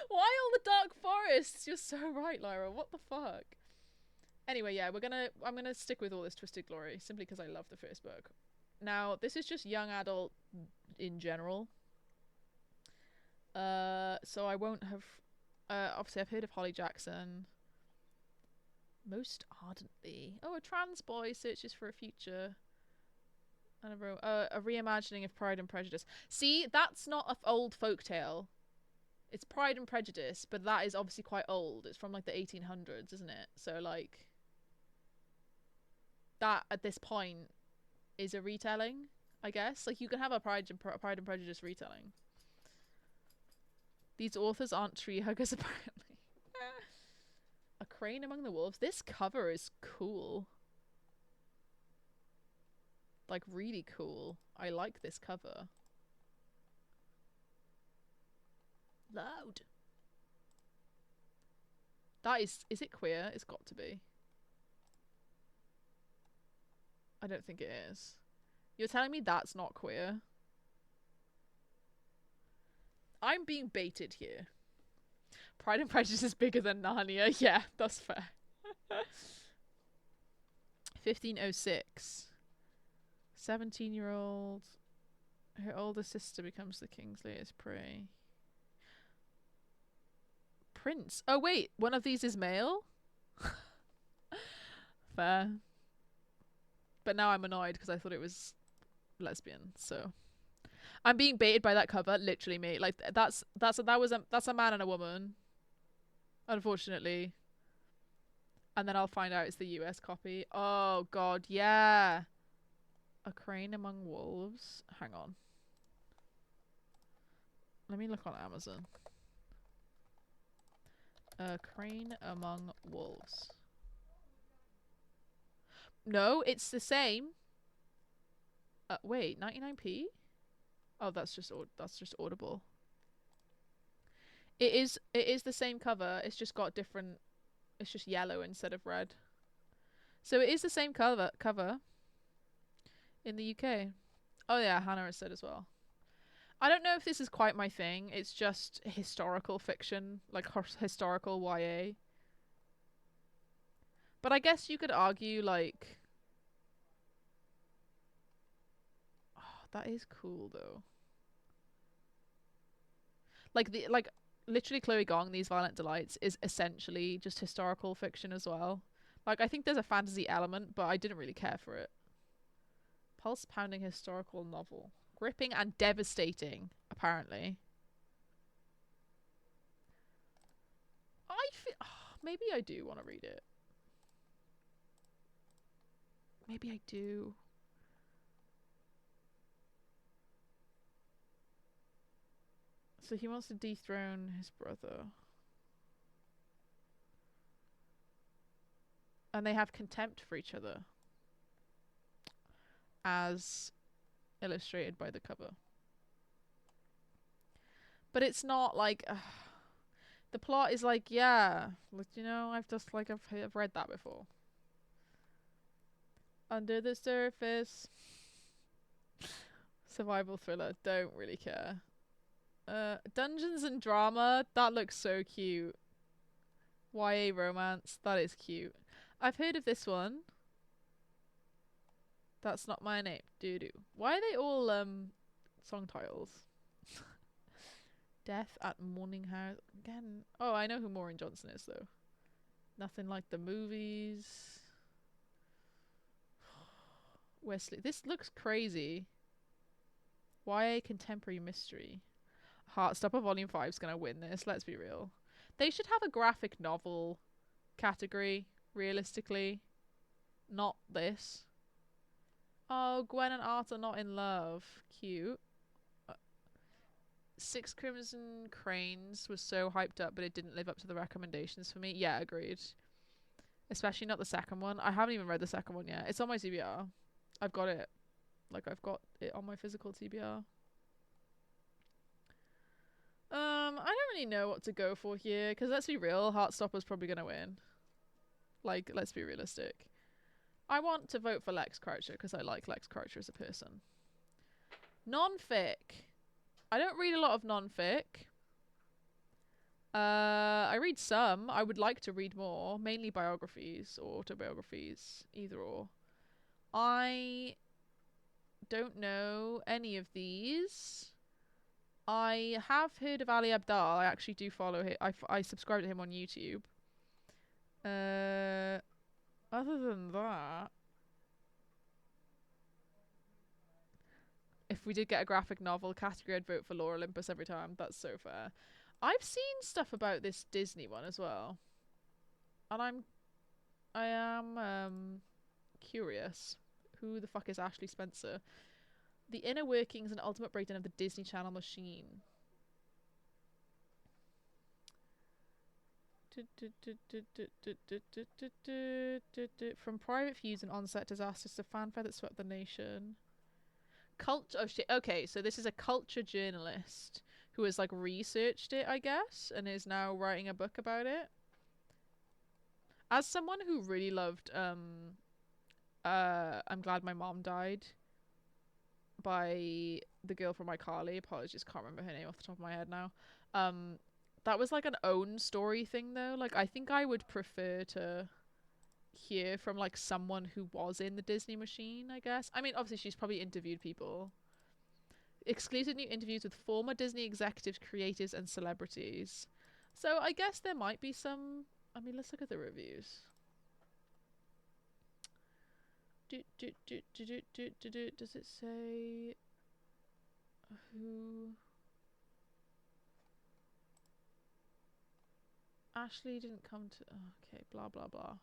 Why all the dark forests? You're so right, Lyra. What the fuck? Anyway, yeah, I'm gonna stick with all this Twisted Glory simply because I love the first book. Now, this is just young adult in general. So I won't have. Obviously, I've heard of Holly Jackson. Most ardently. Oh, a trans boy searches for a future. And a reimagining of Pride and Prejudice. See, that's not an old folktale. It's Pride and Prejudice, but that is obviously quite old. It's from like the 1800s, isn't it? So like, that at this point is a retelling, I guess. Like, you can have a Pride and Prejudice retelling. These authors aren't tree huggers, apparently. A crane among the wolves. This cover is cool. Like, really cool. I like this cover. Loud. That is it queer? It's got to be. I don't think it is. You're telling me that's not queer? I'm being baited here. Pride and Prejudice is bigger than Narnia. Yeah, that's fair. 1506. 17-year-old. Her older sister becomes the king's latest prey. Prince. Oh, wait. One of these is male? Fair. But now I'm annoyed because I thought it was lesbian, so... I'm being baited by that cover, literally, mate. Like, that's a man and a woman. Unfortunately. And then I'll find out it's the US copy. Oh, God, yeah. A crane among wolves. Hang on. Let me look on Amazon. A crane among wolves. No, it's the same. Wait, 99p? Oh, that's just Audible. It is the same cover. It's just got different. It's just yellow instead of red. So it is the same cover in the UK. Oh yeah, Hannah has said as well. I don't know if this is quite my thing. It's just historical fiction, like historical YA. But I guess you could argue, like, that is cool though. Like literally Chloe Gong, These Violent Delights, is essentially just historical fiction as well. Like I think there's a fantasy element, but I didn't really care for it. Pulse pounding historical novel. Gripping and devastating, apparently. I feel maybe I do want to read it. Maybe I do. So he wants to dethrone his brother. And they have contempt for each other. As illustrated by the cover. But it's not like... the plot is like, yeah, you know, I've read that before. Under the surface. Survival thriller. Don't really care. Dungeons and drama. That looks so cute. YA romance. That is cute. I've heard of this one. That's Not My Name. Doo-doo. Why are they all song titles? Death at Morning House. Again. Oh, I know who Maureen Johnson is though. Nothing Like the Movies. Wesley. This looks crazy. YA contemporary mystery. Heartstopper Volume 5 is gonna win this, let's be real. They should have a graphic novel category, realistically. Not this. Oh, Gwen and Art are not in love. Cute. Six Crimson Cranes was so hyped up, but it didn't live up to the recommendations for me. Yeah, agreed. Especially not the second one. I haven't even read the second one yet. It's on my TBR. I've got it. Like, I've got it on my physical TBR. I don't really know what to go for here, because let's be real, Heartstopper's probably going to win. Like, let's be realistic. I want to vote for Lex Croucher, because I like Lex Croucher as a person. Non-fic. I don't read a lot of non-fic. I read some. I would like to read more. Mainly biographies or autobiographies. Either or. I don't know any of these. I have heard of Ali Abdaal. I actually do follow him. I subscribe to him on YouTube. Other than that, if we did get a graphic novel category, I'd vote for Lore Olympus every time. That's so fair. I've seen stuff about this Disney one as well, and I am curious. Who the fuck is Ashley Spencer? The inner workings and ultimate breakdown of the Disney Channel machine. From private feuds and on-set disasters to fanfare that swept the nation. Oh shit. Okay, so this is a culture journalist who has like researched it, I guess, and is now writing a book about it. As someone who really loved I'm Glad My Mom Died by the girl from iCarly. Apologies, can't remember her name off the top of my head now. That was like an own story thing though. Like I think I would prefer to hear from like someone who was in the Disney machine, I guess. I mean, obviously she's probably interviewed people. Exclusive new interviews with former Disney executives, creators, and celebrities. So I guess there might be some... I mean, let's look at the reviews. Does it say who? Ashley didn't come to... Okay, blah, blah, blah.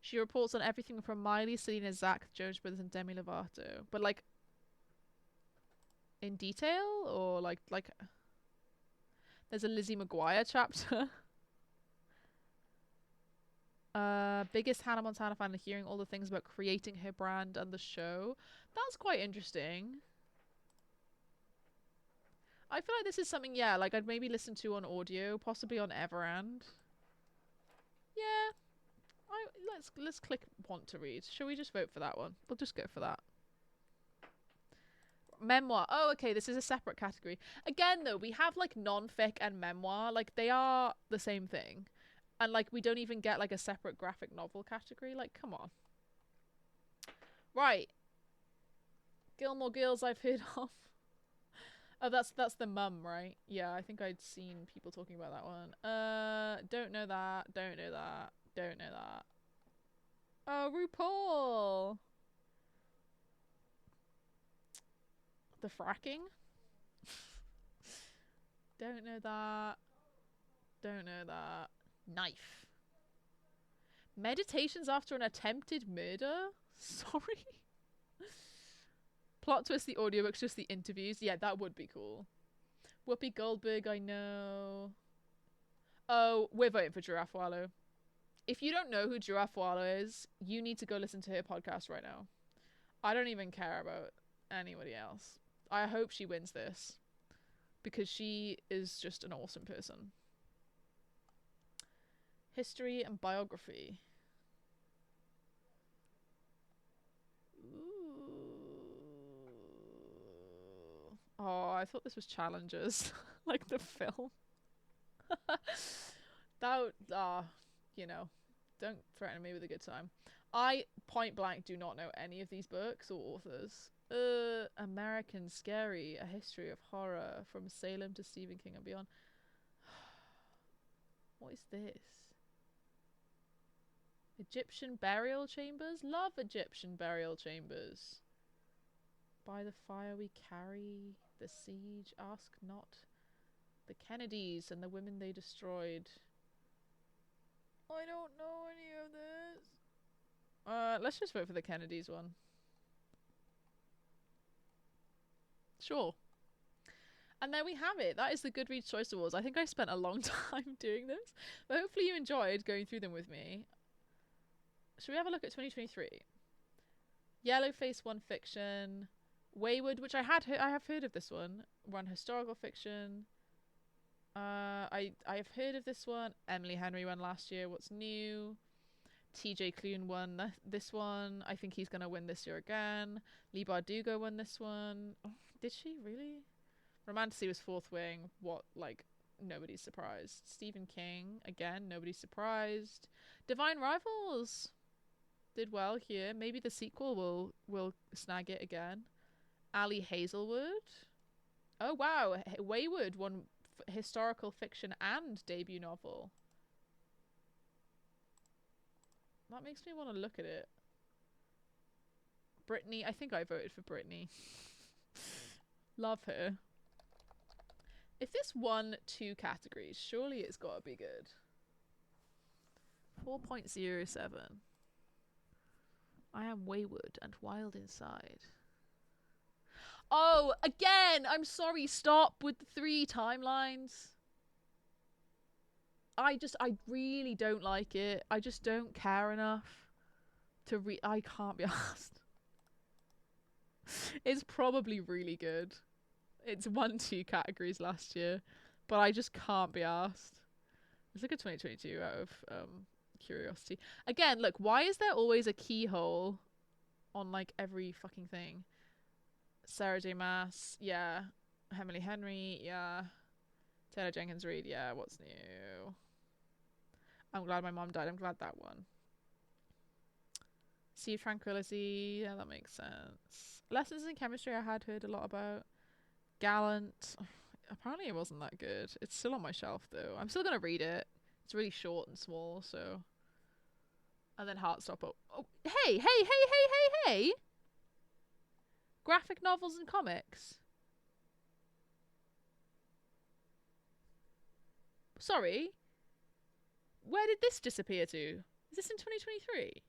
She reports on everything from Miley, Selena, Zach, Jonas Brothers, and Demi Lovato. But, like, in detail? Or, like... There's a Lizzie McGuire chapter. Biggest Hannah Montana fan, hearing all the things about creating her brand and the show. That's quite interesting. I feel like this is something, yeah, like I'd maybe listen to on audio, possibly on Everand. Yeah. Let's click want to read. Shall we just vote for that one? We'll just go for that. Memoir. Oh, okay, this is a separate category. Again, though, we have like non-fic and memoir. Like, they are the same thing. And, like, we don't even get, like, a separate graphic novel category. Like, come on. Right. Gilmore Girls I've heard of. Oh, that's the mum, right? Yeah, I think I'd seen people talking about that one. Don't know that. Don't know that. Don't know that. Oh, RuPaul. The fracking? Don't know that. Don't know that. Knife. Meditations after an attempted murder? Sorry. Plot twist, the audiobook's just the interviews. Yeah, that would be cool. Whoopi Goldberg, I know. Oh, we're voting for Giraffe Wallow. If you don't know who Giraffe Wallow is, you need to go listen to her podcast right now. I don't even care about anybody else. I hope she wins this, because she is just an awesome person. History and biography. Oh, I thought this was Challengers. Like the film. That, you know, don't threaten me with a good time. I, point blank, do not know any of these books or authors. American Scary, A History of Horror, From Salem to Stephen King and Beyond. What is this? Egyptian Burial Chambers? Love Egyptian Burial Chambers. By the Fire We Carry, The Siege, Ask Not, The Kennedys and the Women They Destroyed. I don't know any of this. Let's just vote for the Kennedys one. Sure. And there we have it. That is the Goodreads Choice Awards. I think I spent a long time doing this, but hopefully you enjoyed going through them with me. Should we have a look at 2023? Yellowface One Fiction, Wayward, which I have heard of this one. One historical fiction. I have heard of this one. Emily Henry won last year. What's new? TJ Klune won this one. I think he's gonna win this year again. Leigh Bardugo won this one. Oh, did she really? Romantasy was Fourth Wing. What, like, nobody's surprised. Stephen King, again, nobody's surprised. Divine Rivals did well here. Maybe the sequel will snag it again. Ali Hazelwood. Oh wow, Wayward won historical fiction and debut novel. That makes me want to look at it. Brittany, I think I voted for Brittany. Love her. If this won 2 categories, surely it's got to be good. 4.07. I am wayward and wild inside. Oh, again! I'm sorry, stop with the 3 timelines. I really don't like it. I just don't care enough to I can't be asked. It's probably really good. It's won 2 categories last year, but I just can't be asked. Let's look at 2022 out of curiosity. Again, look, why is there always a keyhole on like every fucking thing? Sarah J. Maas, yeah. Emily Henry, yeah. Taylor Jenkins Reid, yeah. What's new? I'm glad my mom died. I'm glad that one. Sea of Tranquility, yeah, that makes sense. Lessons in Chemistry I had heard a lot about. Gallant. Apparently it wasn't that good. It's still on my shelf though. I'm still gonna read it. It's really short and small, so. And then Heartstopper. Oh, hey, hey, hey, hey, hey, hey! Graphic novels and comics. Sorry. Where did this disappear to? Is this in 2023?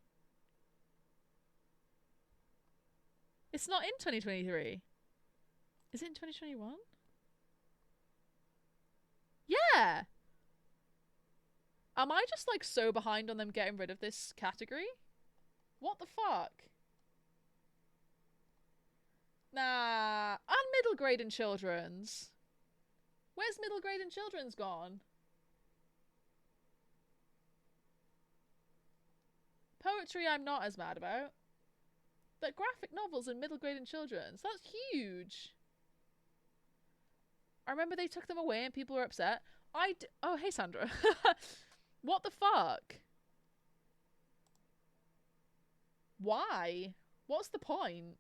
It's not in 2023. Is it in 2021? Yeah. Am I just like so behind on them getting rid of this category? What the fuck? Nah. And middle grade and children's. Where's middle grade and children's gone? Poetry I'm not as mad about. But graphic novels and middle grade and children's, that's huge. I remember they took them away and people were upset. Oh, hey Sandra. What the fuck? Why? What's the point?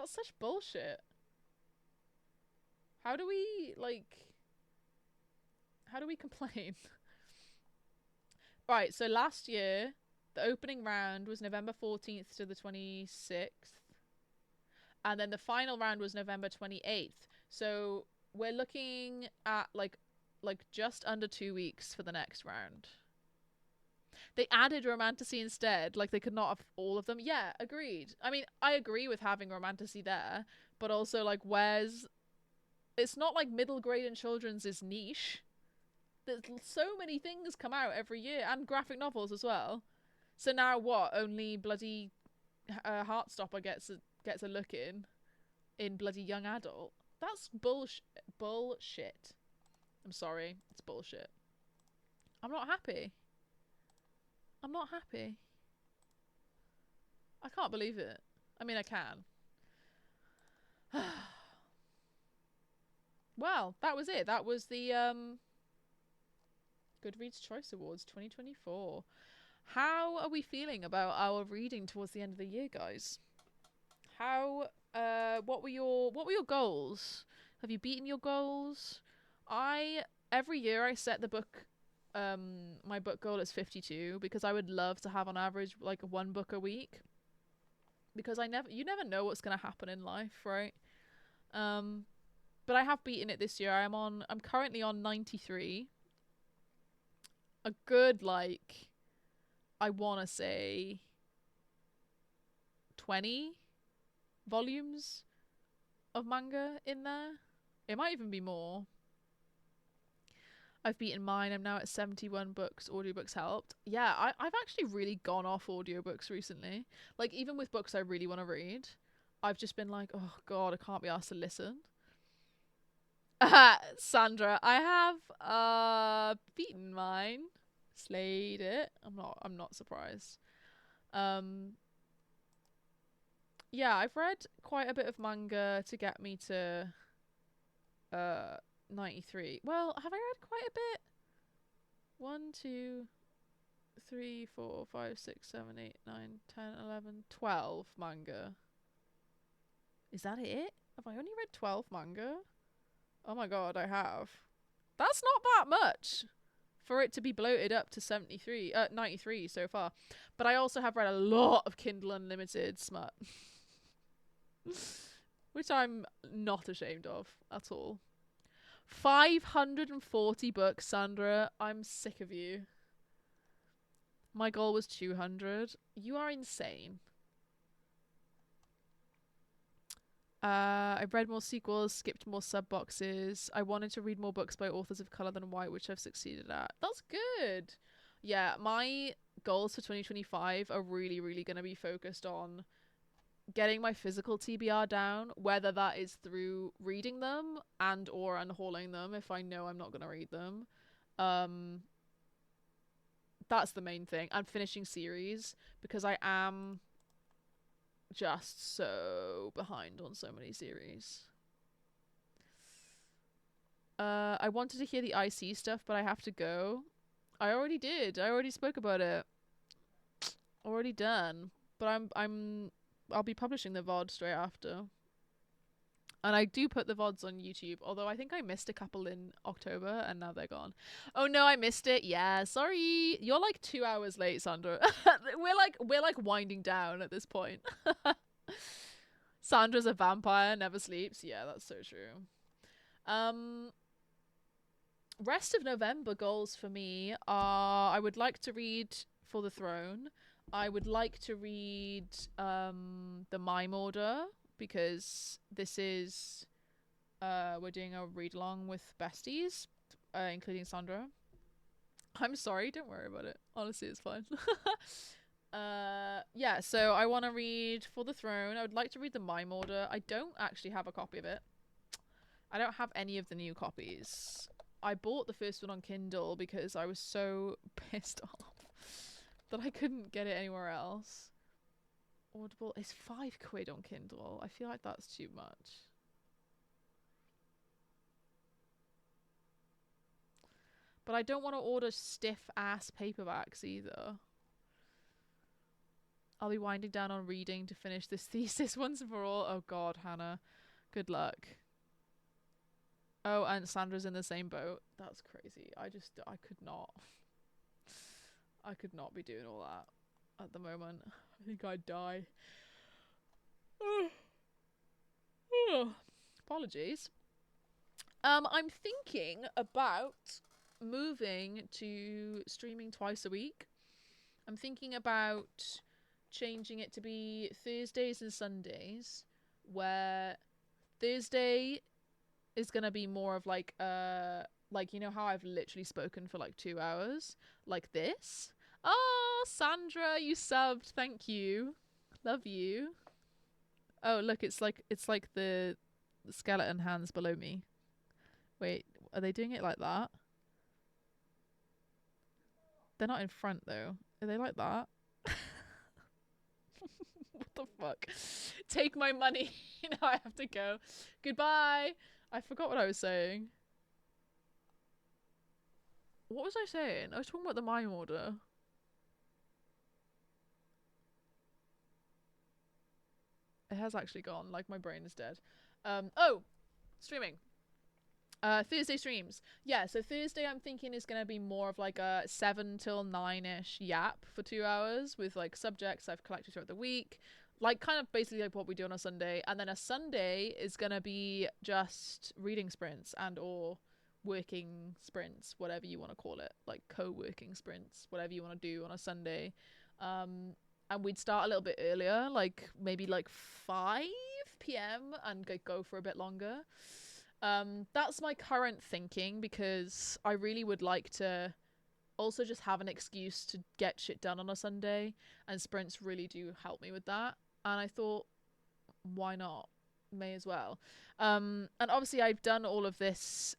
That's such bullshit. How do we, like... How do we complain? Right, so last year, the opening round was November 14th to the 26th. And then the final round was November 28th. So we're looking at like just under 2 weeks for the next round. They added Romantasy instead. Like, they could not have all of them. Yeah, agreed. I mean, I agree with having Romantasy there, but also, like, where's... It's not like middle grade and children's is niche. There's so many things come out every year, and graphic novels as well. So now what? Only bloody Heartstopper gets a look in bloody young adult. That's bullshit. I'm sorry. It's bullshit. I'm not happy. I'm not happy. I can't believe it. I mean, I can. Well, that was it. That was the Goodreads Choice Awards 2024. How are we feeling about our reading towards the end of the year, guys? How what were your goals? Have you beaten your goals? Every year I set the book my book goal is 52 because I would love to have on average like one book a week. Because you never know what's going to happen in life, right? But I have beaten it this year. I'm currently on 93. A good, like, I want to say 20 volumes of manga in there. It might even be more. I've beaten mine. I'm now at 71 books. Audiobooks helped. Yeah, I've actually really gone off audiobooks recently. Like, even with books I really want to read, I've just been like, oh god, I can't be asked to listen. Sandra, I have beaten mine. Slayed it. I'm not surprised. Yeah, I've read quite a bit of manga to get me to 93. Well, have I read quite a bit? 1, 2, 3, 4, 5, 6, 7, 8, 9, 10, 11, 12 manga. Is that it? Have I only read 12 manga? Oh my god, I have. That's not that much for it to be bloated up to 93 so far. But I also have read a lot of Kindle Unlimited smut. Which I'm not ashamed of at all. 540 books, Sandra. I'm sick of you. My goal was 200. You are insane. I've read more sequels, skipped more sub-boxes. I wanted to read more books by authors of colour than white, which I've succeeded at. That's good. Yeah, my goals for 2025 are really, really going to be focused on getting my physical TBR down, whether that is through reading them and or unhauling them if I know I'm not going to read them. That's the main thing. And finishing series, because I am just so behind on so many series. I wanted to hear the IC stuff, but I have to go. I already did. I already spoke about it. Already done. But I'll be publishing the VOD straight after. And I do put the VODs on YouTube, although I think I missed a couple in October and now they're gone. Oh no, I missed it. Yeah, sorry. You're like 2 hours late, Sandra. we're like winding down at this point. Sandra's a vampire, never sleeps. Yeah, that's so true. Rest of November goals for me are I would like to read For the Throne. I would like to read The Mime Order, because this is we're doing a read along with besties, including Sandra. I'm sorry, don't worry about it. Honestly, it's fine. Yeah, so I want to read For the Throne. I would like to read The Mime Order. I don't actually have a copy of it. I don't have any of the new copies. I bought the first one on Kindle because I was so pissed off that I couldn't get it anywhere else. Audible is £5 on Kindle. I feel like that's too much. But I don't want to order stiff ass paperbacks either. I'll be winding down on reading to finish this thesis once and for all. Oh God, Hannah. Good luck. Oh, and Sandra's in the same boat. That's crazy. I could not. I could not be doing all that at the moment. I think I'd die. Apologies. I'm thinking about moving to streaming twice a week. I'm thinking about changing it to be Thursdays and Sundays, where Thursday is gonna be more of like you know how I've literally spoken for like 2 hours like this. Oh, Sandra, you subbed. Thank you. Love you. Oh, look, it's like the skeleton hands below me. Wait, are they doing it like that? They're not in front though. Are they like that? What the fuck? Take my money. Now I have to go. Goodbye. I forgot what I was saying. What was I saying? I was talking about the mime order. It has actually gone. Like, my brain is dead. Oh! Streaming. Thursday streams. Yeah, so Thursday I'm thinking is gonna be more of like a 7 till 9-ish yap for 2 hours with like subjects I've collected throughout the week. Like kind of basically like what we do on a Sunday. And then a Sunday is gonna be just reading sprints and or working sprints, whatever you want to call it. Like co-working sprints, whatever you want to do on a Sunday. And we'd start a little bit earlier, like maybe like 5 p.m. and go for a bit longer. That's my current thinking because I really would like to also just have an excuse to get shit done on a Sunday, and sprints really do help me with that. And I thought, why not? May as well. And obviously I've done all of this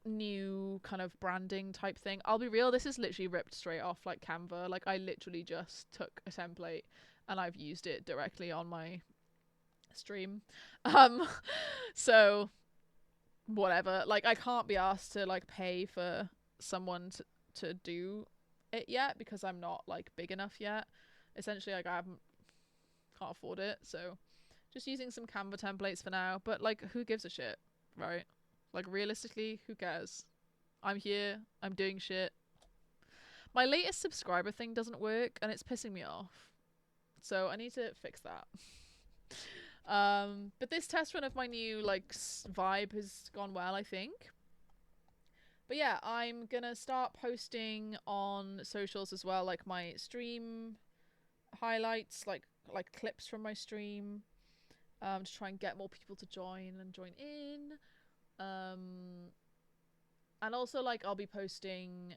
new kind of branding type thing. I'll be real, this is literally ripped straight off like Canva. Like I literally just took a template and I've used it directly on my stream. So whatever, like I can't be asked to like pay for someone to do it yet because I'm not like big enough yet. Essentially, like can't afford it, so just using some Canva templates for now. But like, who gives a shit, right? Like realistically, who cares? I'm here, I'm doing shit. My latest subscriber thing doesn't work and it's pissing me off, so I need to fix that. But this test run of my new like vibe has gone well, I think. But yeah, I'm gonna start posting on socials as well, like my stream highlights, like clips from my stream, to try and get more people to join in. And also like I'll be posting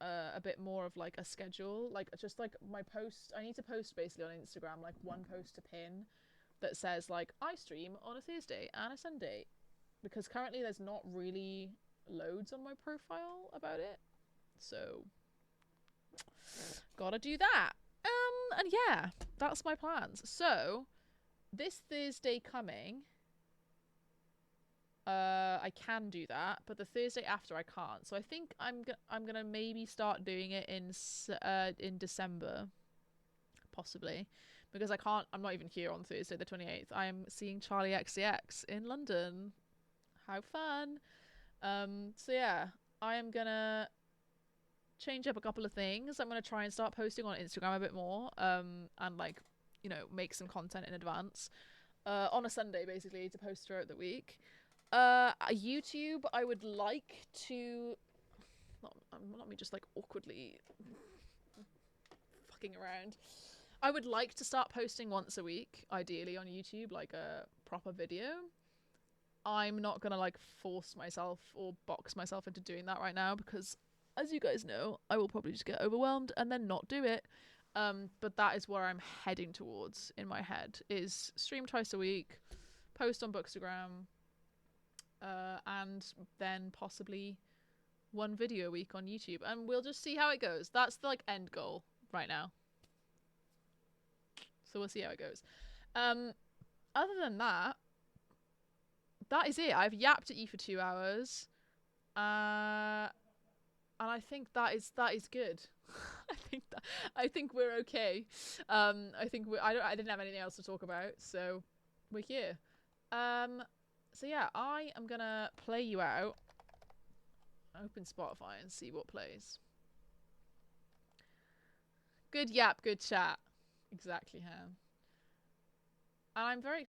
a bit more of like a schedule, like just like my post. I need to post basically on Instagram like one post to pin that says like I stream on a Thursday and a Sunday, because currently there's not really loads on my profile about it, so gotta do that. And yeah, that's my plans. So this Thursday coming, I can do that, but the Thursday after I can't. So I think I'm gonna maybe start doing it in December, possibly. Because I'm not even here on Thursday the 28th. I'm seeing Charlie XCX in London. How fun. So yeah, I am gonna change up a couple of things. I'm gonna try and start posting on Instagram a bit more. And like, you know, make some content in advance. On a Sunday, basically, to post throughout the week. YouTube, I would like to... Not me just like awkwardly fucking around. I would like to start posting once a week, ideally on YouTube, like a proper video. I'm not gonna like force myself or box myself into doing that right now because, as you guys know, I will probably just get overwhelmed and then not do it. But that is where I'm heading towards in my head, is stream twice a week, post on Bookstagram, and then possibly one video a week on YouTube. And we'll just see how it goes. That's the like end goal right now. So we'll see how it goes. Other than that, that is it. I've yapped at you for 2 hours. And I think that is good. I think I think we're okay. I think I didn't have anything else to talk about, so we're here. So yeah, I am gonna play you out. Open Spotify and see what plays. Good yap, good chat. Exactly, Ham. And I'm very